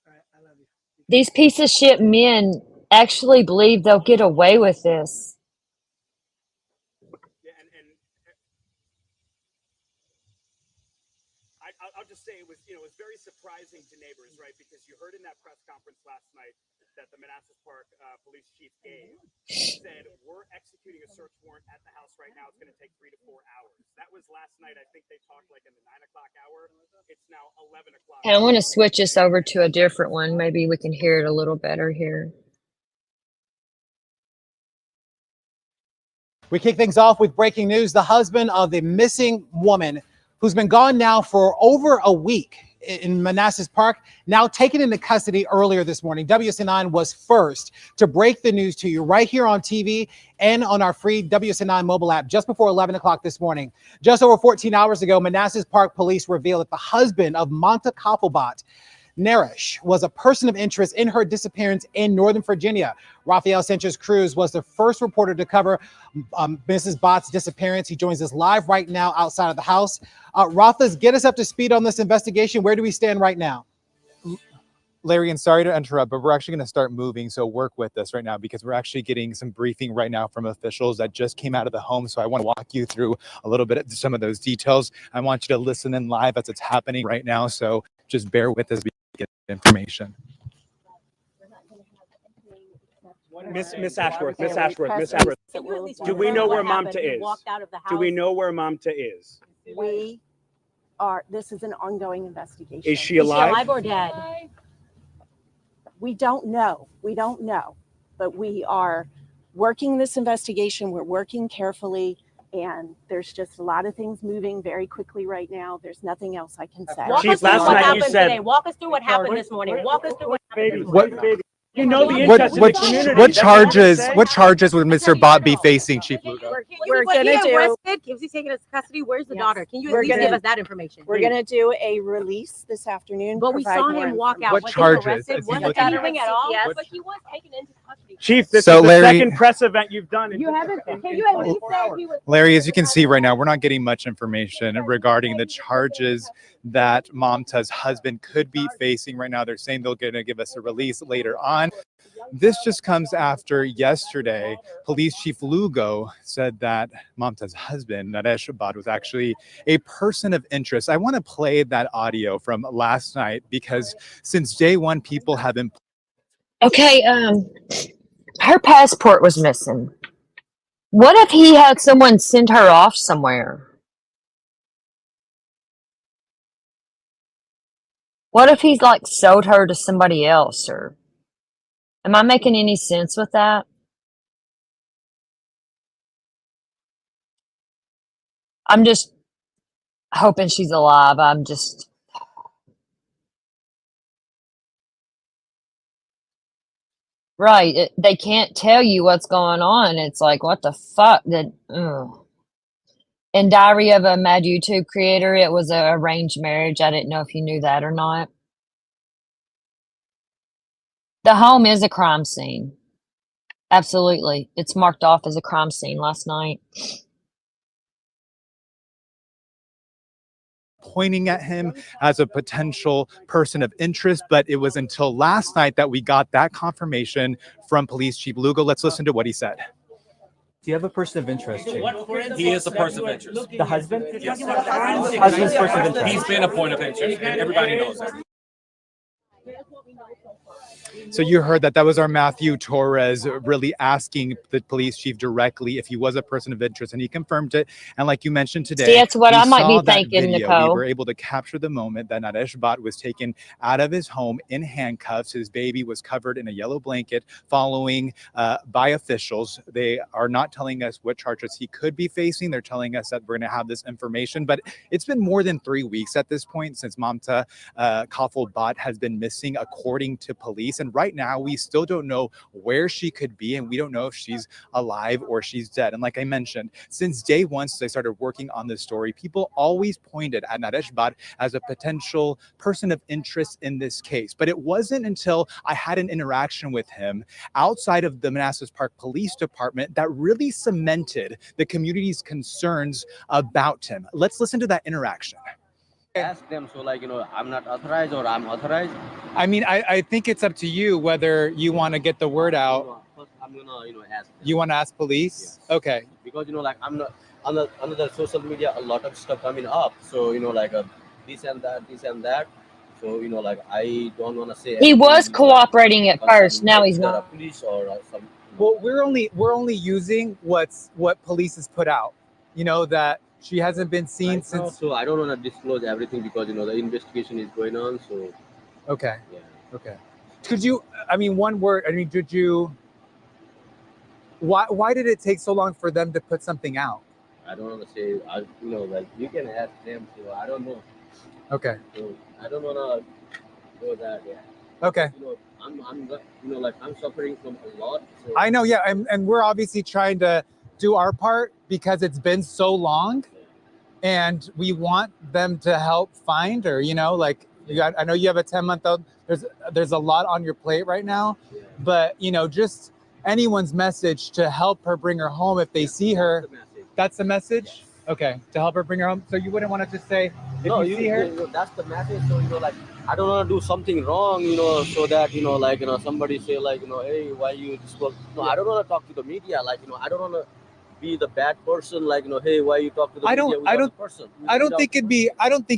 All right, I love you. These piece of shit men actually believe they'll get away with this. Yeah, and I'll just say it was very surprising to neighbors, right? Because you heard in that press conference last night that the Manassas Park police chief gave, he said, we're executing a search warrant at the house right now. It's going to take 3 to 4 hours. That was last night. I think they talked like in the 9 o'clock hour. It's now 11 o'clock. And I want to switch this over to a different one. Maybe we can hear it a little better here. We kick things off with breaking news. The husband of the missing woman who's been gone now for over a week in Manassas Park, now taken into custody earlier this morning. WSN9 was first to break the news to you right here on TV and on our free WSN9 mobile app just before 11 o'clock this morning. Just over 14 hours ago, Manassas Park police revealed that the husband of Monta Koppelbot, Naresh, was a person of interest in her disappearance in Northern Virginia. Rafael Sanchez Cruz was the first reporter to cover Mrs. Bott's disappearance. He joins us live right now outside of the house. Rafa's, get us up to speed on this investigation. Where do we stand right now? Larry, and sorry to interrupt, but we're actually going to start moving, so work with us right now because we're actually getting some briefing right now from officials that just came out of the home. So I want to walk you through a little bit of some of those details. I want you to listen in live as it's happening right now, so just bear with us. Get information. Miss Ashworth, do we know where Mamta is? Do we know where Mamta is? This is an ongoing investigation. Is she alive? Or dead? We don't know. But we are working this investigation. We're working carefully. And there's just a lot of things moving very quickly right now. There's nothing else I can say. Chief, last night you said. Today. Walk us through what happened this morning. Walk us through what happened. You know the interest in the community. What charges would Mr. Bott be facing, Chief Lugo? We're going to do. Is he taking us to custody? Where's the daughter? Can you at We're least gonna- give us that information? We're going to do a release this afternoon. But we saw him walk out. What Was he charges arrested? is he Was looking at? anything at all? Yes. But he was taken into custody. Chief, this So, is the Larry- second press event you've done. You haven't. He said he was. Larry, as you can see right now, we're not getting much information regarding the charges that Mamta's husband could be facing right now. They're saying they're going to give us a release later on. This just comes after yesterday, Police Chief Lugo said that Mamta's husband, Naresh Bott, was actually a person of interest. I want to play that audio from last night because since day one, people have been. Okay, her passport was missing. What if he had someone send her off somewhere? What if he's like sold her to somebody else, or am I making any sense with that? I'm just hoping she's alive. Right. They can't tell you what's going on. It's like, what the fuck? In Diary of a Mad YouTube Creator, it was a arranged marriage. I didn't know if you knew that or not. The home is a crime scene. Absolutely. It's marked off as a crime scene last night. Pointing at him as a potential person of interest, but it was until last night that we got that confirmation from Police Chief Lugo. Let's listen to what he said. Do you have a person of interest, Chief? He is a person of interest. The husband? Yes. Husband's person of interest. He's been a point of interest, and everybody knows that. So you heard that was our Matthew Torres really asking the police chief directly if he was a person of interest, and he confirmed it. And like you mentioned today, See, that's what we I might be saw that thinking, video. Nicole. We were able to capture the moment that Naresh Bott was taken out of his home in handcuffs. His baby was covered in a yellow blanket following by officials. They are not telling us what charges he could be facing. They're telling us that we're going to have this information, but it's been more than 3 weeks at this point since Mamta Koppelbot has been missing, according to police. And right now, we still don't know where she could be, and we don't know if she's alive or she's dead. And like I mentioned, since day one, since I started working on this story, people always pointed at Naresh Bott as a potential person of interest in this case. But it wasn't until I had an interaction with him outside of the Manassas Park Police Department that really cemented the community's concerns about him. Let's listen to that interaction. Ask them, so like, I'm not authorized or I'm authorized. I mean, I think it's up to you whether you want to get the word out. First, I'm gonna, ask them. You want to ask police? Yes. Okay. Because, like, I'm not on the social media, a lot of stuff coming up. So, like this and that. So, like, I don't want to say. He was cooperating at first. Now he's not. Police or some. Well, we're only using what police has put out. That she hasn't been seen since. So I don't want to disclose everything because the investigation is going on. So. Okay. Yeah. Okay. Could you? I mean, one word. I mean, did you? Why did it take so long for them to put something out? I don't want to say. Like you can ask them. So I don't know. Okay. So I don't wanna go that. Yeah. Okay. You know, I'm you know, like I'm suffering from a lot. So I know, yeah, and we're obviously trying to do our part because it's been so long, and we want them to help find her. You know, like I know you have a 10-month-old. There's a lot on your plate right now, but you know, just anyone's message to help her bring her home if they see her. That's the message. Okay, to help her bring her home. So you wouldn't want to just say if no, you see her. you know, that's the message. So you know, like I don't want to do something wrong, you know, so that you know, like you know, somebody say like you know, hey, why you disclose? No, I don't want to talk to the media. Like you know, I don't want to be the bad person. Like you know, hey, why you talk to the media without the person? I don't think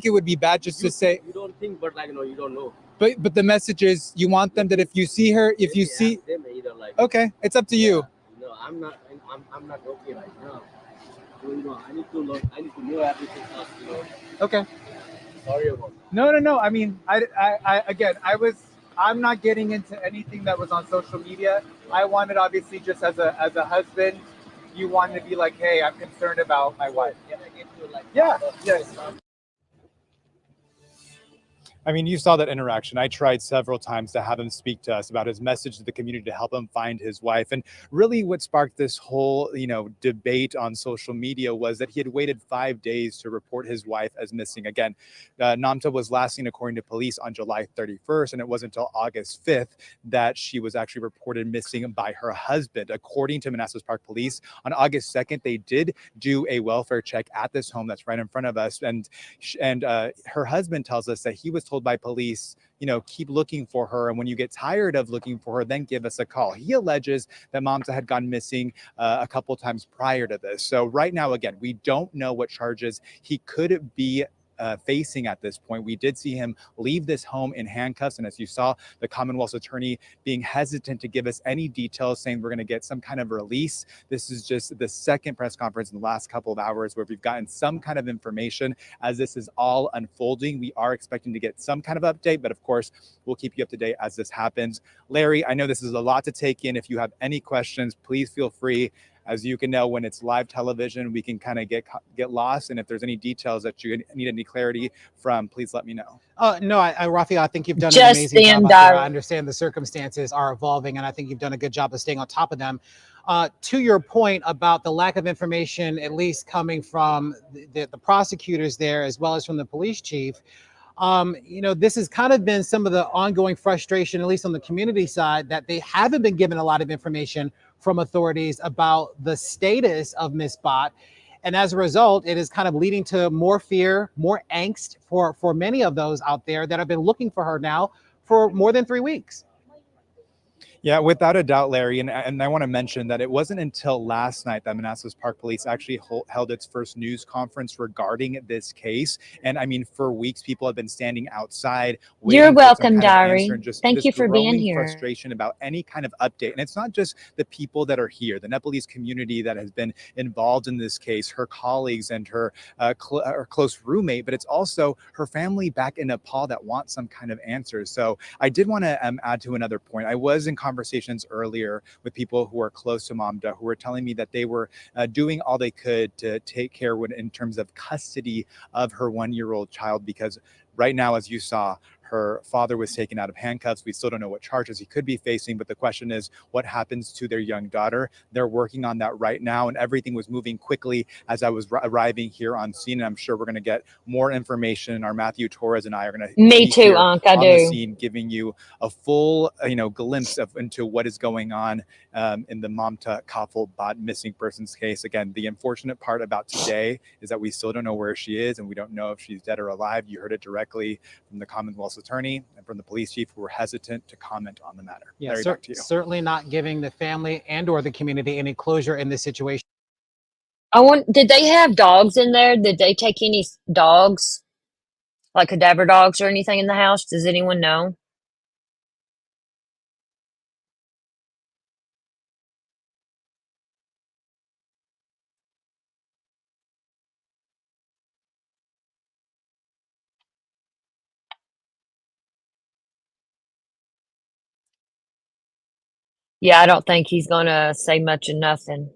it would be bad just to say. You don't think, but like you know, you don't know. But the message is you want them that if you see her, if you see. Them either, like, Okay, it's up to you. no, I'm not okay right now. So you know, I need to learn. I need to know everything else. You know. Okay. Sorry about that. No. I mean, I'm not getting into anything that was on social media. I wanted, obviously, just as a husband, you wanted to be like, hey, I'm concerned about my wife. Yeah. Yes. I mean, you saw that interaction. I tried several times to have him speak to us about his message to the community to help him find his wife. And really what sparked this whole, debate on social media was that he had waited 5 days to report his wife as missing. Again, Namta was last seen, according to police, on July 31st, and it wasn't until August 5th that she was actually reported missing by her husband. According to Manassas Park Police, on August 2nd, they did do a welfare check at this home that's right in front of us. And her husband tells us that he was told by police, keep looking for her. And when you get tired of looking for her, then give us a call. He alleges that Mamta had gone missing a couple times prior to this. So right now, again, we don't know what charges he could be facing at this point. We did see him leave this home in handcuffs. And as you saw, the Commonwealth's attorney being hesitant to give us any details, saying we're going to get some kind of release. This is just the second press conference in the last couple of hours where we've gotten some kind of information as this is all unfolding. We are expecting to get some kind of update, but of course, we'll keep you up to date as this happens. Larry, I know this is a lot to take in. If you have any questions, please feel free. As you can know, when it's live television, we can kind of get lost. And if there's any details that you need any clarity from, please let me know. No, Rafi, I think you've done an Just amazing job out stand there. I understand the circumstances are evolving, and I think you've done a good job of staying on top of them. To your point about the lack of information, at least coming from the prosecutors there, as well as from the police chief, this has kind of been some of the ongoing frustration, at least on the community side, that they haven't been given a lot of information from authorities about the status of Miss Bott. And as a result, it is kind of leading to more fear, more angst for many of those out there that have been looking for her now for more than 3 weeks. Yeah, without a doubt, Larry. And I want to mention that it wasn't until last night that Manassas Park Police actually held its first news conference regarding this case. And I mean, for weeks, people have been standing outside. You're welcome, Diary. Thank you for being here. Frustration about any kind of update. And it's not just the people that are here, the Nepalese community that has been involved in this case, her colleagues and her close roommate, but it's also her family back in Nepal that want some kind of answers. So I did want to add to another point. I was in conversations earlier with people who are close to Mamta, who were telling me that they were doing all they could to take care in terms of custody of her 1-year-old child, because right now, as you saw, her father was taken out of handcuffs. We still don't know what charges he could be facing, but the question is, what happens to their young daughter? They're working on that right now, and everything was moving quickly as I was arriving here on scene. And I'm sure we're going to get more information. Our Matthew Torres and I are going to Me too, Unc. I on do. the scene, giving you a full, glimpse into what is going on in the Mamta Kafel Bott missing persons case. Again, the unfortunate part about today is that we still don't know where she is, and we don't know if she's dead or alive. You heard it directly from the Commonwealth's attorney and from the police chief, who were hesitant to comment on the matter. Yeah, Larry, back to you. Certainly not giving the family and or the community any closure in this situation. Did they have dogs in there? Did they take any dogs, like cadaver dogs or anything in the house? Does anyone know? Yeah, I don't think he's gonna say much of nothing.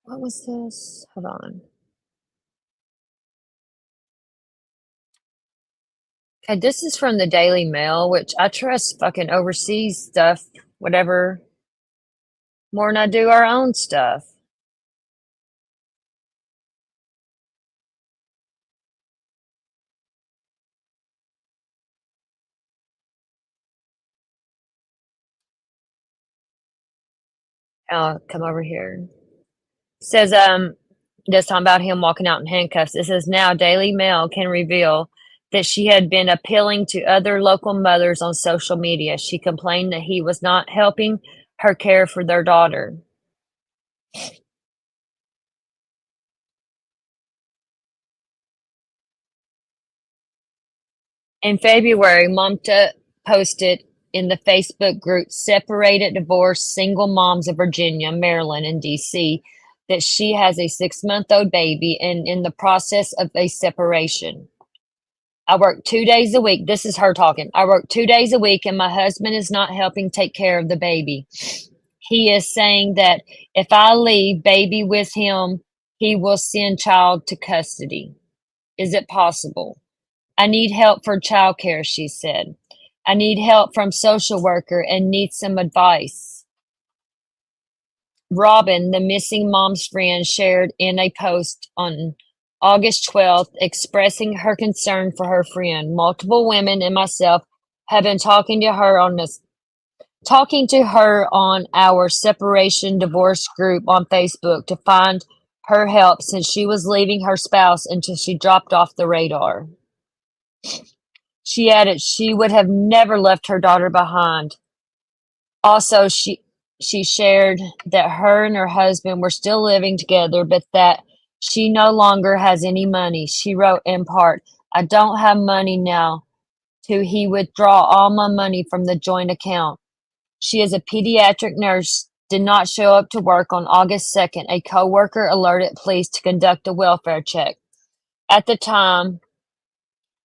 What was this? Hold on. Okay, this is from the Daily Mail, which I trust fucking overseas stuff, whatever, more than I do our own stuff. I'll come over here. Says, this time about him walking out in handcuffs. It says now Daily Mail can reveal that she had been appealing to other local mothers on social media. She complained that he was not helping her care for their daughter. In February, Momta posted in the Facebook group Separated Divorced Single Moms of Virginia, Maryland, and DC that she has a 6-month-old baby and in the process of a separation. I work 2 days a week. This is her talking. I work 2 days a week and my husband is not helping take care of the baby. He is saying that if I leave baby with him, he will send child to custody. Is it possible? I need help for childcare, she said. I need help from social worker and need some advice. Robin, the missing mom's friend, shared in a post on August 12th expressing her concern for her friend. Multiple women and myself have been talking to her on our separation divorce group on Facebook to find her help since she was leaving her spouse until she dropped off the radar. She added she would have never left her daughter behind. Also, she shared that her and her husband were still living together, but that she no longer has any money. She wrote in part, I don't have money now. He withdraw all my money from the joint account. She is a pediatric nurse, did not show up to work on August 2nd. A coworker alerted police to conduct a welfare check. At the time,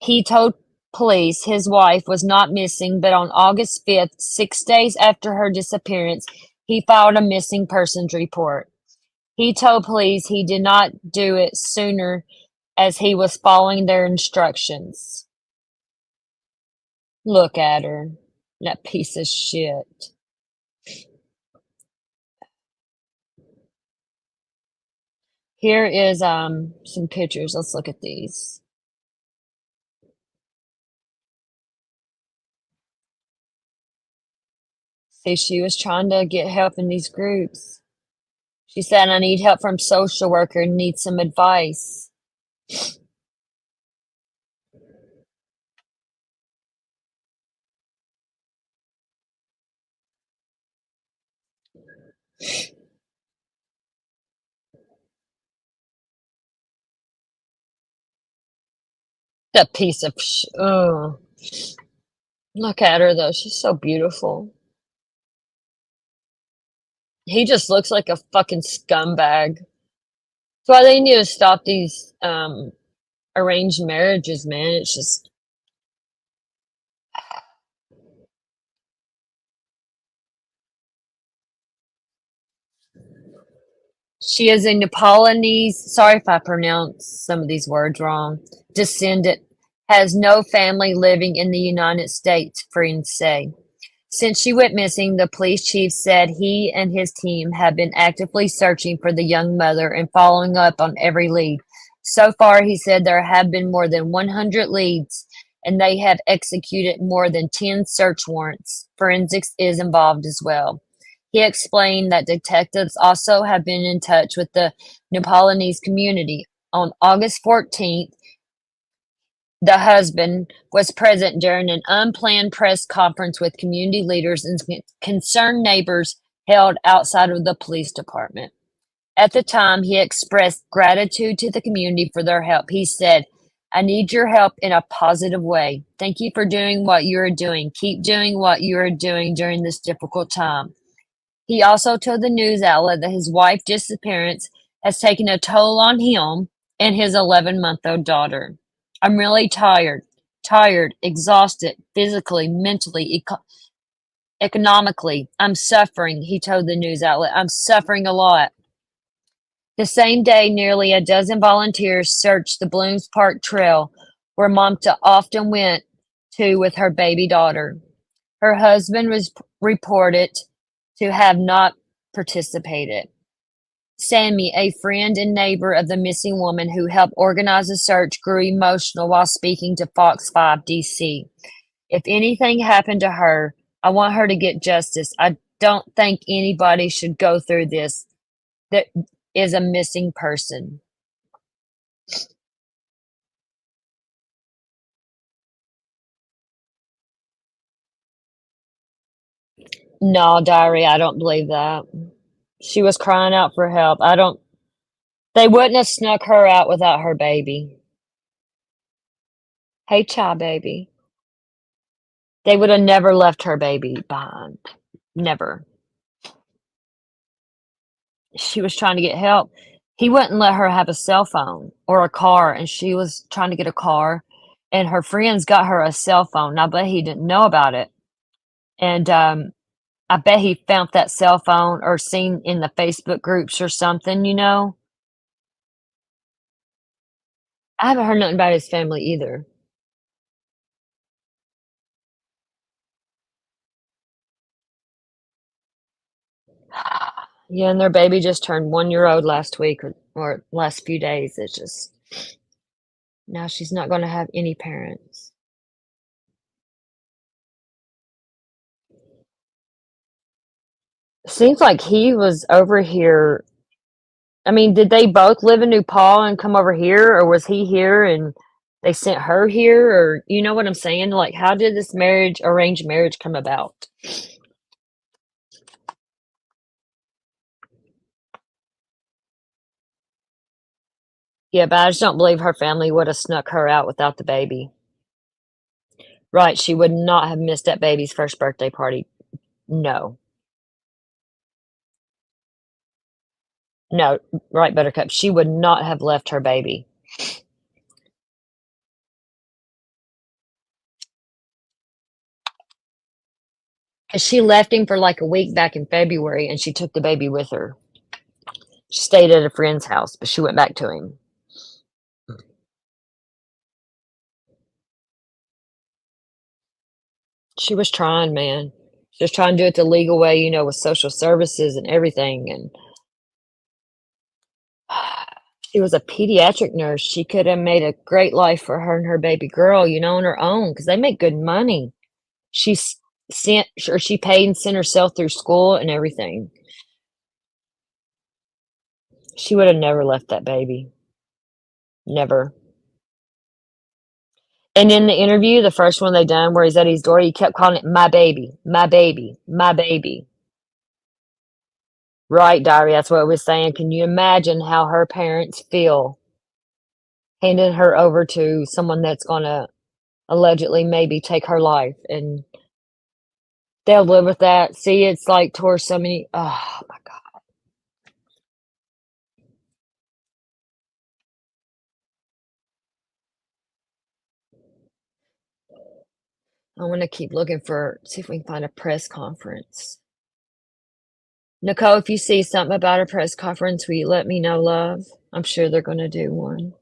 he told police his wife was not missing, but on August 5th, 6 days after her disappearance, he filed a missing persons report. He told police he did not do it sooner as he was following their instructions. Look at her, that piece of shit. Here is some pictures. Let's look at these. See, she was trying to get help in these groups. She said, I need help from social worker, need some advice. That piece of oh. Look at her though, she's so beautiful. He just looks like a fucking scumbag. That's why they need to stop these arranged marriages, man. It's just she is a Nepalese, sorry if I pronounce some of these words wrong, descendant, has no family living in the United States, friends say. Since she went missing, the police chief said he and his team have been actively searching for the young mother and following up on every lead. So far, he said there have been more than 100 leads and they have executed more than 10 search warrants. Forensics is involved as well. He explained that detectives also have been in touch with the Nepalese community. On August 14th, the husband was present during an unplanned press conference with community leaders and concerned neighbors held outside of the police department. At the time, he expressed gratitude to the community for their help. He said, I need your help in a positive way. Thank you for doing what you are doing. Keep doing what you are doing during this difficult time. He also told the news outlet that his wife's disappearance has taken a toll on him and his 11-month-old daughter. I'm really tired, exhausted, physically, mentally, economically. I'm suffering, he told the news outlet. I'm suffering a lot. The same day, nearly a dozen volunteers searched the Blooms Park Trail, where Mamta often went to with her baby daughter. Her husband was reported to have not participated. Sammy, a friend and neighbor of the missing woman who helped organize the search, grew emotional while speaking to Fox 5 DC. If anything happened to her, I want her to get justice. I don't think anybody should go through this that is a missing person. No, Diary, I don't believe that. She was crying out for help. They wouldn't have snuck her out without her baby. Hey, Chai baby. They would have never left her baby behind. Never. She was trying to get help. He wouldn't let her have a cell phone or a car, and she was trying to get a car, and her friends got her a cell phone. I bet he didn't know about it. And I bet he found that cell phone or seen in the Facebook groups or something, you know? I haven't heard nothing about his family either. Yeah, and their baby just turned 1 year old last week or last few days. It's just now she's not going to have any parents. Seems like he was over here. I mean, did they both live in New Paul and come over here, or was he here and they sent her here, or you know what I'm saying? Like, how did this arranged marriage come about? Yeah, but I just don't believe her family would have snuck her out without the baby. Right, she would not have missed that baby's first birthday party. No. No, right, Buttercup. She would not have left her baby. Cause she left him for like a week back in February and she took the baby with her. She stayed at a friend's house, but she went back to him. She was trying, man. She was trying to do it the legal way, you know, with social services and everything. And she was a pediatric nurse. She could have made a great life for her and her baby girl, you know, on her own, because they make good money. She sent, or she paid and sent herself through school and everything. She would have never left that baby. Never. And in the interview, the first one they done where he's at his door, he kept calling it my baby, my baby, my baby. Right, Diary, that's what I was saying. Can you imagine how her parents feel handing her over to someone that's gonna allegedly maybe take her life? And they'll live with that. See, it's like tore so many, oh my God. I want to keep looking see if we can find a press conference. Nicole, if you see something about a press conference, will you let me know, love? I'm sure they're going to do one.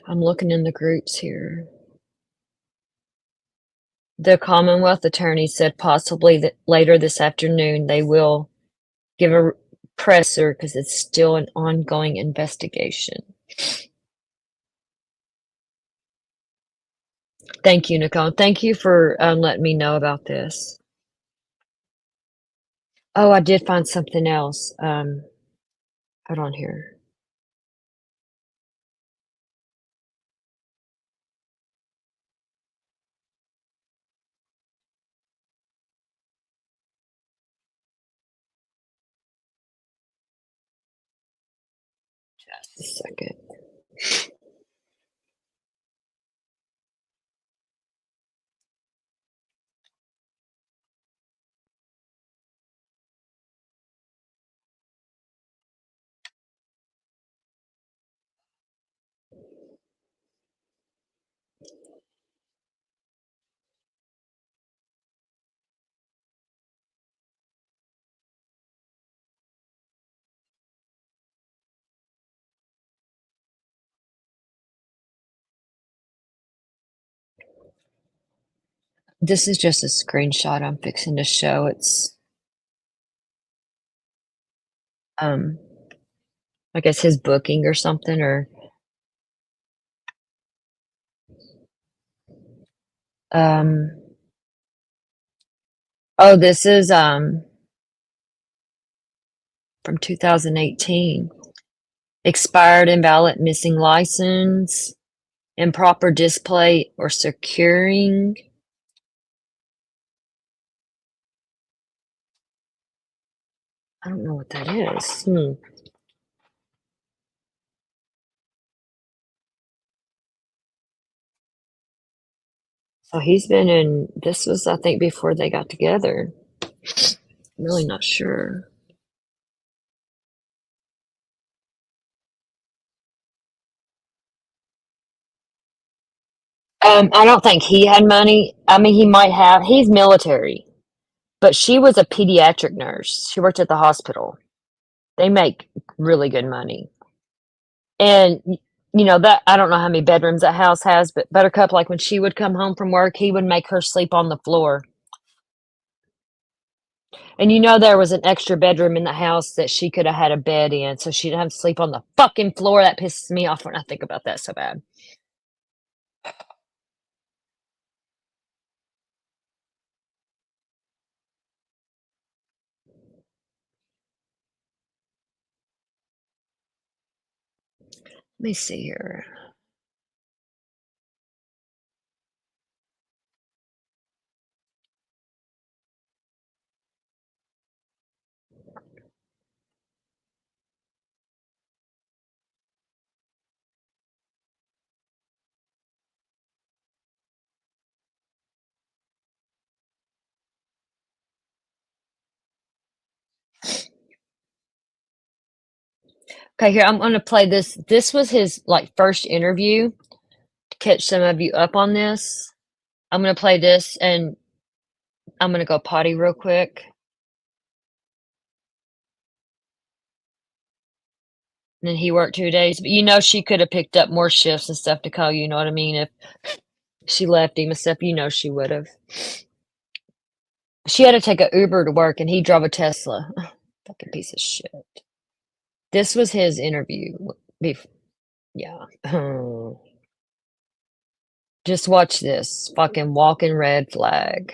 I'm looking in the groups here. The Commonwealth attorney said possibly that later this afternoon they will give a presser because it's still an ongoing investigation. Thank you, Nicole. Thank you for letting me know about this. Oh, I did find something else. Hold on here. Just a second. This is just a screenshot I'm fixing to show. It's I guess his booking or something, or oh, this is from 2018. Expired, invalid, missing license, improper display or securing. I don't know what that is. So he's been in, this was, I think, before they got together. I'm really not sure. I don't think he had money. I mean, he might have. He's military, but she was a pediatric nurse. She worked at the hospital. They make really good money. And you know that I don't know how many bedrooms that house has, but Buttercup, like when she would come home from work, he would make her sleep on the floor. And you know there was an extra bedroom in the house that she could have had a bed in, so she didn't have to sleep on the fucking floor. That pisses me off when I think about that so bad. Let me see here. Okay, here I'm gonna play this. This was his like first interview. To catch some of you up on this, I'm gonna play this, and I'm gonna go potty real quick. And then he worked 2 days, but you know she could have picked up more shifts and stuff to call you. You know what I mean? If she left him and stuff, you know she would have. She had to take a Uber to work, and he drove a Tesla. Fucking piece of shit. This was his interview. Yeah. Just watch this. Fucking walking red flag.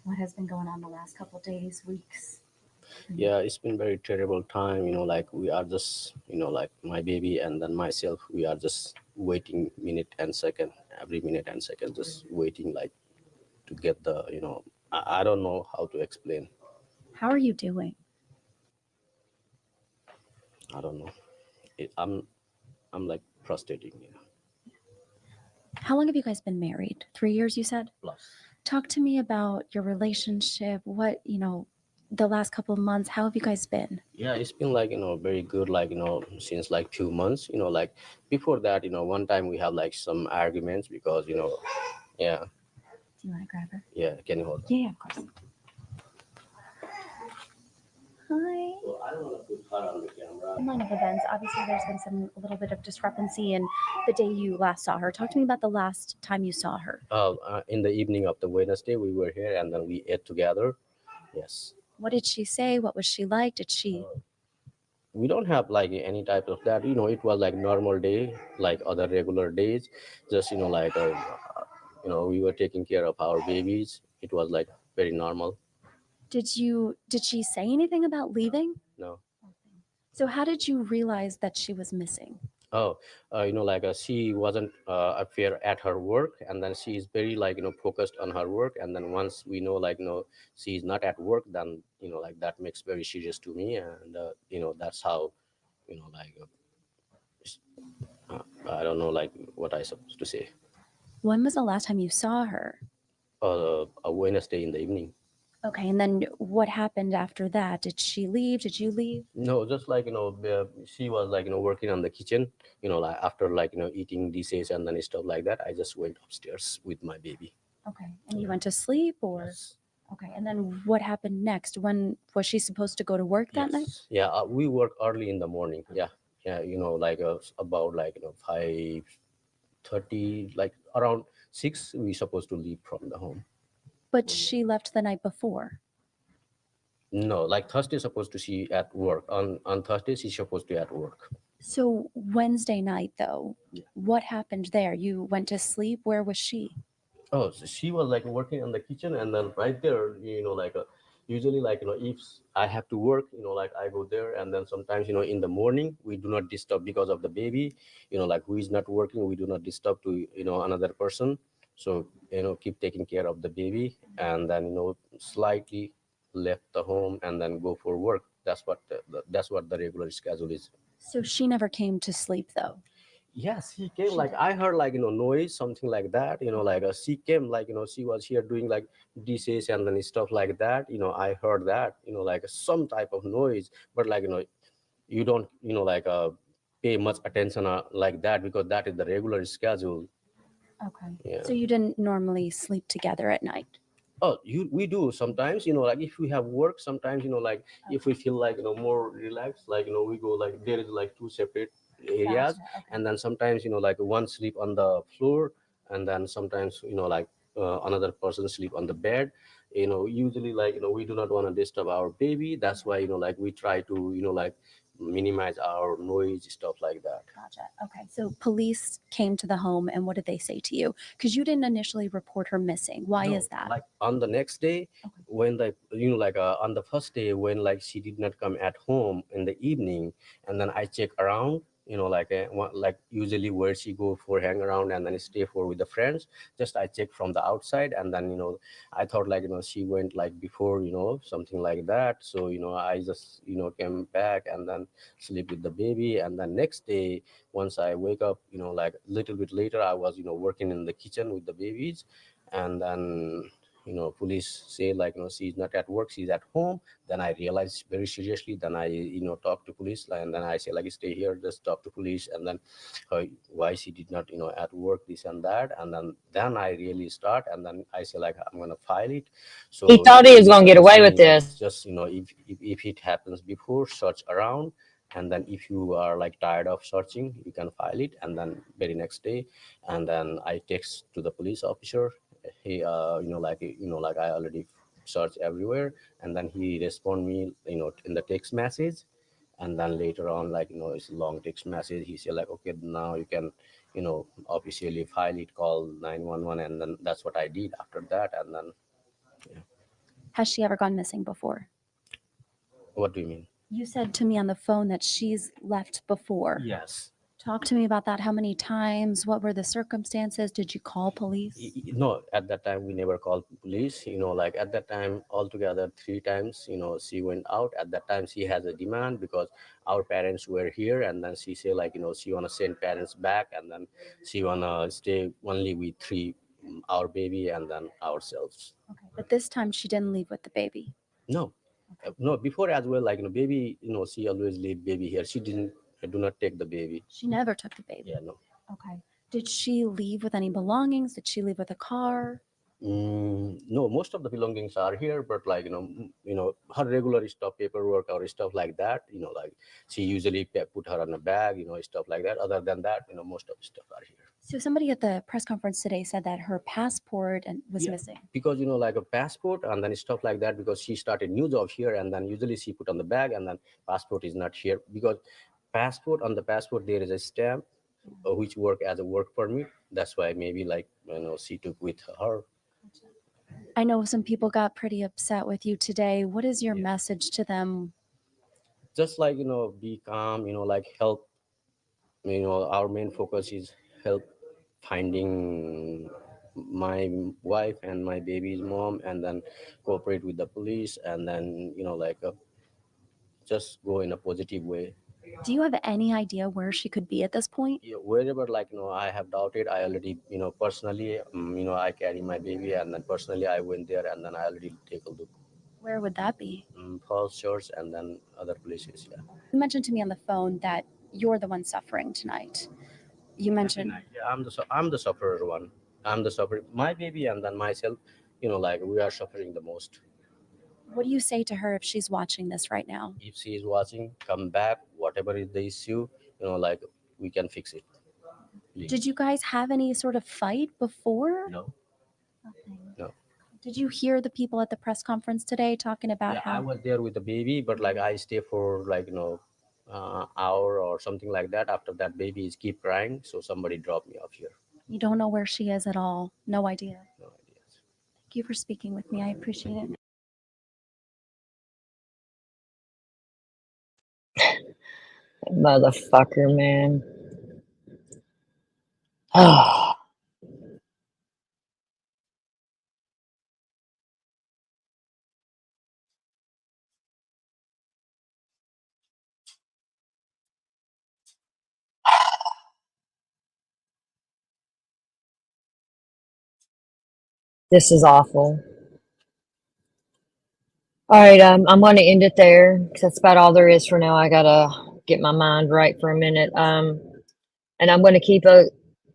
What has been going on the last couple days, weeks? Yeah, it's been very terrible time, like we are just, like my baby and then myself, we are just waiting every minute and second, just waiting like to get the, I don't know how to explain. How are you doing? I don't know. I'm like frustrating. How long have you guys been married? 3 years, you said? Plus. Talk to me about your relationship. What, the last couple of months, how have you guys been? Yeah, it's been like, very good, like, since like 2 months, like before that, one time we have like some arguments because, yeah. Do you want to grab her? Yeah, can you hold on? Yeah, of course. Hi. Well, I don't want to put her on the camera. Line of events. Obviously, there's been a little bit of discrepancy in the day you last saw her. Talk to me about the last time you saw her. In the evening of the Wednesday, we were here and then we ate together. Yes. What did she say? What was she like? Did she? We don't have like any type of that. It was like normal day, like other regular days. Just like we were taking care of our babies. It was like very normal. Did she say anything about leaving? No. So how did you realize that she was missing? She wasn't fair at her work, and then she is very focused on her work, and then once we know she's not at work, then that makes very serious to me, and that's how I don't know what I supposed to say. When was the last time you saw her? A Wednesday in the evening. Okay, and then what happened after that? Did she leave? Did you leave? No, just she was working on the kitchen, after eating dishes and then stuff like that. I just went upstairs with my baby. Okay, and you went to sleep, or? Yes. Okay, and then what happened next? When was she supposed to go to work that night? Yeah, we work early in the morning. Yeah, like about like 5:30, like around 6 we supposed to leave from the home. But she left the night before. No, like Thursday supposed to she at work. On Thursday she's supposed to at work. So Wednesday night, though, what happened there? You went to sleep. Where was she? Oh, so she was like working in the kitchen, and then right there, like usually like if I have to work, like I go there, and then sometimes in the morning we do not disturb because of the baby, like who is not working, we do not disturb to another person. So keep taking care of the baby, and then slightly left the home and then go for work. That's what that's what the regular schedule is. So she never came to sleep, though. Yes, he came. Like I heard like noise, something like that. Like she came, like she was here doing like dishes and then stuff like that. I heard that. Like some type of noise, but like you don't like pay much attention like that, because that is the regular schedule. Okay. Yeah. So you didn't normally sleep together at night. Oh, we do sometimes. Like if we have work, sometimes like if we feel like more relaxed, like we go like there is like two separate areas. Gotcha, okay. And then sometimes like one sleep on the floor, and then sometimes like another person sleep on the bed. Usually like we do not want to disturb our baby. That's why like we try to like minimize our noise, stuff like that. Gotcha. Okay. So police came to the home, and what did they say to you? Because you didn't initially report her missing. Why No, is that? like on the next day, when the like on the first day when like she did not come at home in the evening, and then I check around, like like usually where she go for hang around and then stay for with the friends. Just I check from the outside, and then I thought like she went like before, something like that. So I just came back and then sleep with the baby, and then next day once I wake up, like little bit later, I was working in the kitchen with the babies, and then police say like she's not at work, she's at home. Then I realized very seriously, then I talk to police, and then I say like stay here, just talk to police, and then why she did not at work, this and that. And then I really start, and then I say like I'm gonna file it. So He thought he was police gonna get are away with saying, like, this. just if it happens before, search around, and then if you are like tired of searching, you can file it. And then very next day, and then I text to the police officer. He like I already searched everywhere, and then he respond me in the text message. And then later on, like it's a long text message, he said like okay, now you can officially file it, call 911. And then that's what I did after that. And then Has she ever gone missing before? what do you mean? You said to me on the phone that she's left before. Yes. Talk to me about that. How many times? What were the circumstances? Did you call police? No, at that time we never called police. Like at that time altogether 3 times she went out. At that time she has a demand because our parents were here, and then she say like she wanna send parents back, and then she wanna stay only with our baby and then ourselves. Okay. But this time she didn't leave with the baby. No. No, before as well, like baby, she always leave baby here. She didn't do not take the baby. She never took the baby. Yeah, no. Okay. Did she leave with any belongings? Did she leave with a car? No, most of the belongings are here, but like her regular stuff, paperwork or stuff like that. Like she usually put her on a bag, stuff like that. Other than that, most of the stuff are here. So somebody at the press conference today said that her passport was Yeah, missing. because like a passport and then stuff like that, because she started new job here, and then usually she put on the bag, and then passport is not here, because on the passport there is a stamp which work as a work permit. That's why maybe like she took with her. I know some people got pretty upset with you today. What is your message to them? Just like be calm, like help. Our main focus is help finding my wife and my baby's mom, and then cooperate with the police, and then like just go in a positive way. Do you have any idea where she could be at this point? Yeah, wherever like I have doubted, I already personally I carry my baby, and then personally I went there, and then I already take a look. Where would that be? Falls Church and then other places. Yeah. You mentioned to me on the phone that you're the one suffering tonight. You mentioned Yeah, I'm the sufferer one. I'm the sufferer. My baby and then myself, like we are suffering the most. what do you say to her if she's watching this right now? If she is watching, come back. Whatever is the issue, like we can fix it. Please. Did you guys have any sort of fight before? No. Nothing. No. Did you hear the people at the press conference today talking about Yeah, how I was there with the baby, but like I stay for like hour or something like that. After that, baby is keep crying, so somebody dropped me off here. you don't know where she is at all? No idea. No idea. Thank you for speaking with me. I appreciate it. Motherfucker, man. Oh. This is awful. All right, I'm going to end it there because that's about all there is for now. I gotta get my mind right for a minute. And I'm going to keep a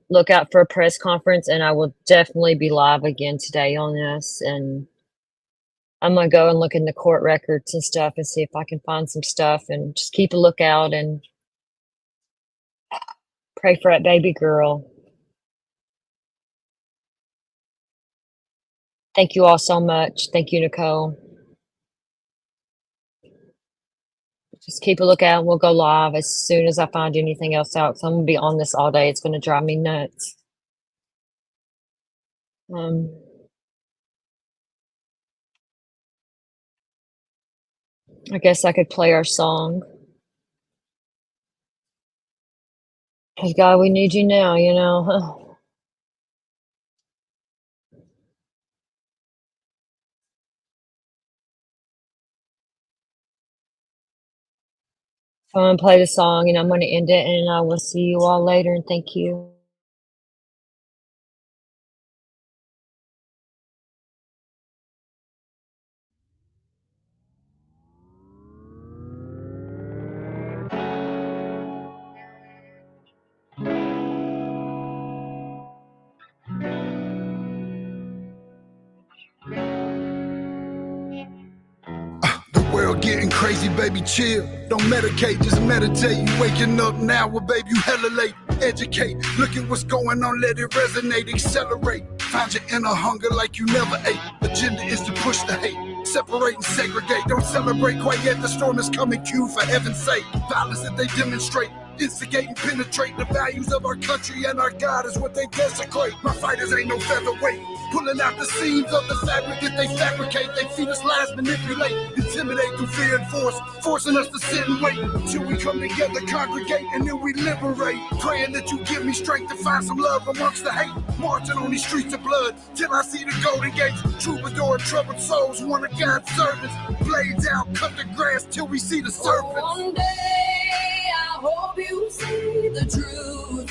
lookout for a press conference, and I will definitely be live again today on this. And I'm going to go and look in the court records and stuff and see if I can find some stuff, and just keep a lookout and pray for that baby girl. Thank you all so much. Thank you, Nicole. Just keep a lookout and we'll go live as soon as I find anything else out. So I'm going to be on this all day. It's going to drive me nuts. I guess I could play our song. Because God, we need you now, you know. So I'm going to play the song and I'm going to end it, and I will see you all later, and thank you. The world getting crazy, baby, chill. Don't medicate, just meditate. You waking up now, well, baby, you hella late. Educate, look at what's going on, let it resonate, accelerate. Find your inner hunger like you never ate. Agenda is to push the hate, separate and segregate. Don't celebrate quite yet, the storm is coming, Q, for heaven's sake. Violence that they demonstrate, instigate and penetrate the values of our country, and our God is what they desecrate. My fighters ain't no featherweight, pulling out the seams of the fabric that they fabricate. They feed us lies, manipulate, intimidate through fear and force, forcing us to sit and wait until we come together, congregate, and then we liberate. Praying that you give me strength to find some love amongst the hate. Marching on these streets of blood till I see the golden gates. Troubadour, troubled souls, one of God's servants. Blades out, cut the grass till we see the serpent. One day I hope you see the truth.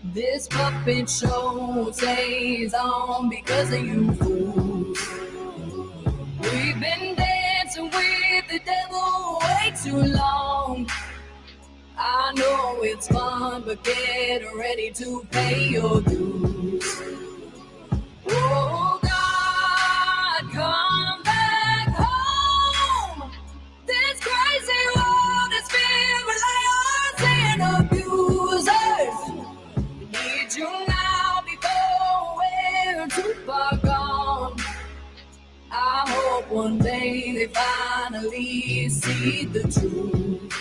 This puppet show stays on because of you fools. We've been dancing with the devil way too long. I know it's fun, but get ready to pay your dues. Oh God, come back home. This crazy world is filled with liars and abusers. We need you now before we're too far gone. I hope one day they finally see the truth.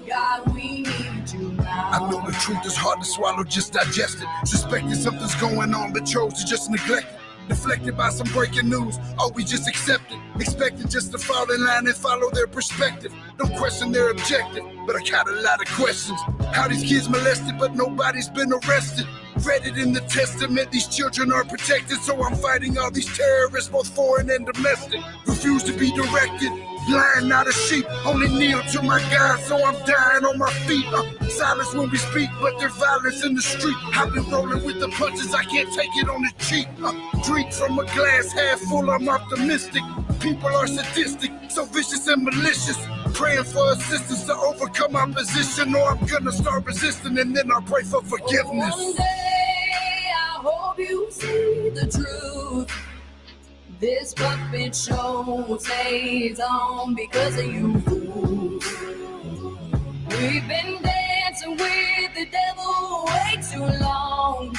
God, we need you now. I know the truth is hard to swallow, just digest it. Suspecting something's going on, but chose to just neglect it. Deflected by some breaking news, or we just accept it. Expected just to fall in line and follow their perspective. Don't question their objective, but I got a lot of questions. How these kids molested, but nobody's been arrested. Read it in the testament, these children are protected. So I'm fighting all these terrorists, both foreign and domestic. Refuse to be directed, blind, not a sheep. Only kneel to my God, so I'm dying on my feet. Silence when we speak, but there's violence in the street. I've been rolling with the punches, I can't take it on the cheap. Drink from a glass half full, I'm optimistic. People are sadistic, so vicious and malicious. Praying for assistance to overcome opposition, or I'm gonna start resisting, and then I'll pray for forgiveness. One day I hope you see the truth. This puppet show stays on because of you fools. We've been dancing long.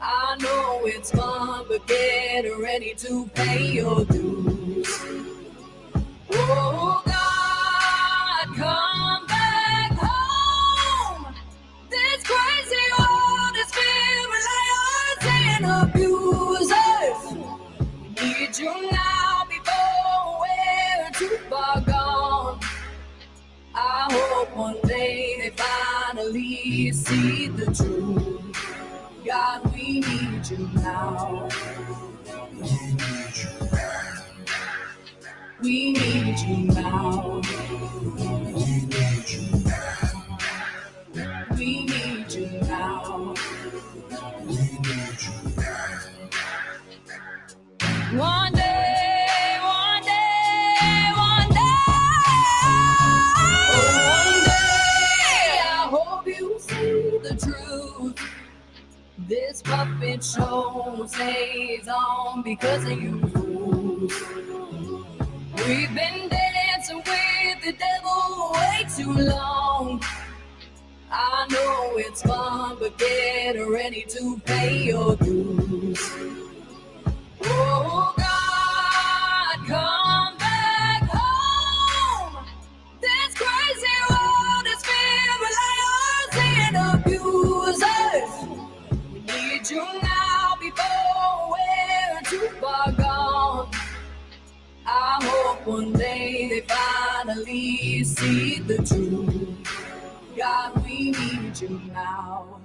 I know it's fun, but get ready to pay your dues. Oh God, come back home. This crazy world is filled with liars and abusers. We need you now before we're too far gone. I hope one day they finally see the truth. God, we need you now. We need you now. We need you now. One day, one day, one day, I hope you see the truth. This puppet show stays on because of you fools. We've been dancing with the devil way too long. I know it's fun, but get ready to pay your dues. Oh God, come back home. This crazy world is filled with liars and abusers. We need you now before we're too far gone. I hope one day they finally see the truth. God, we need you now.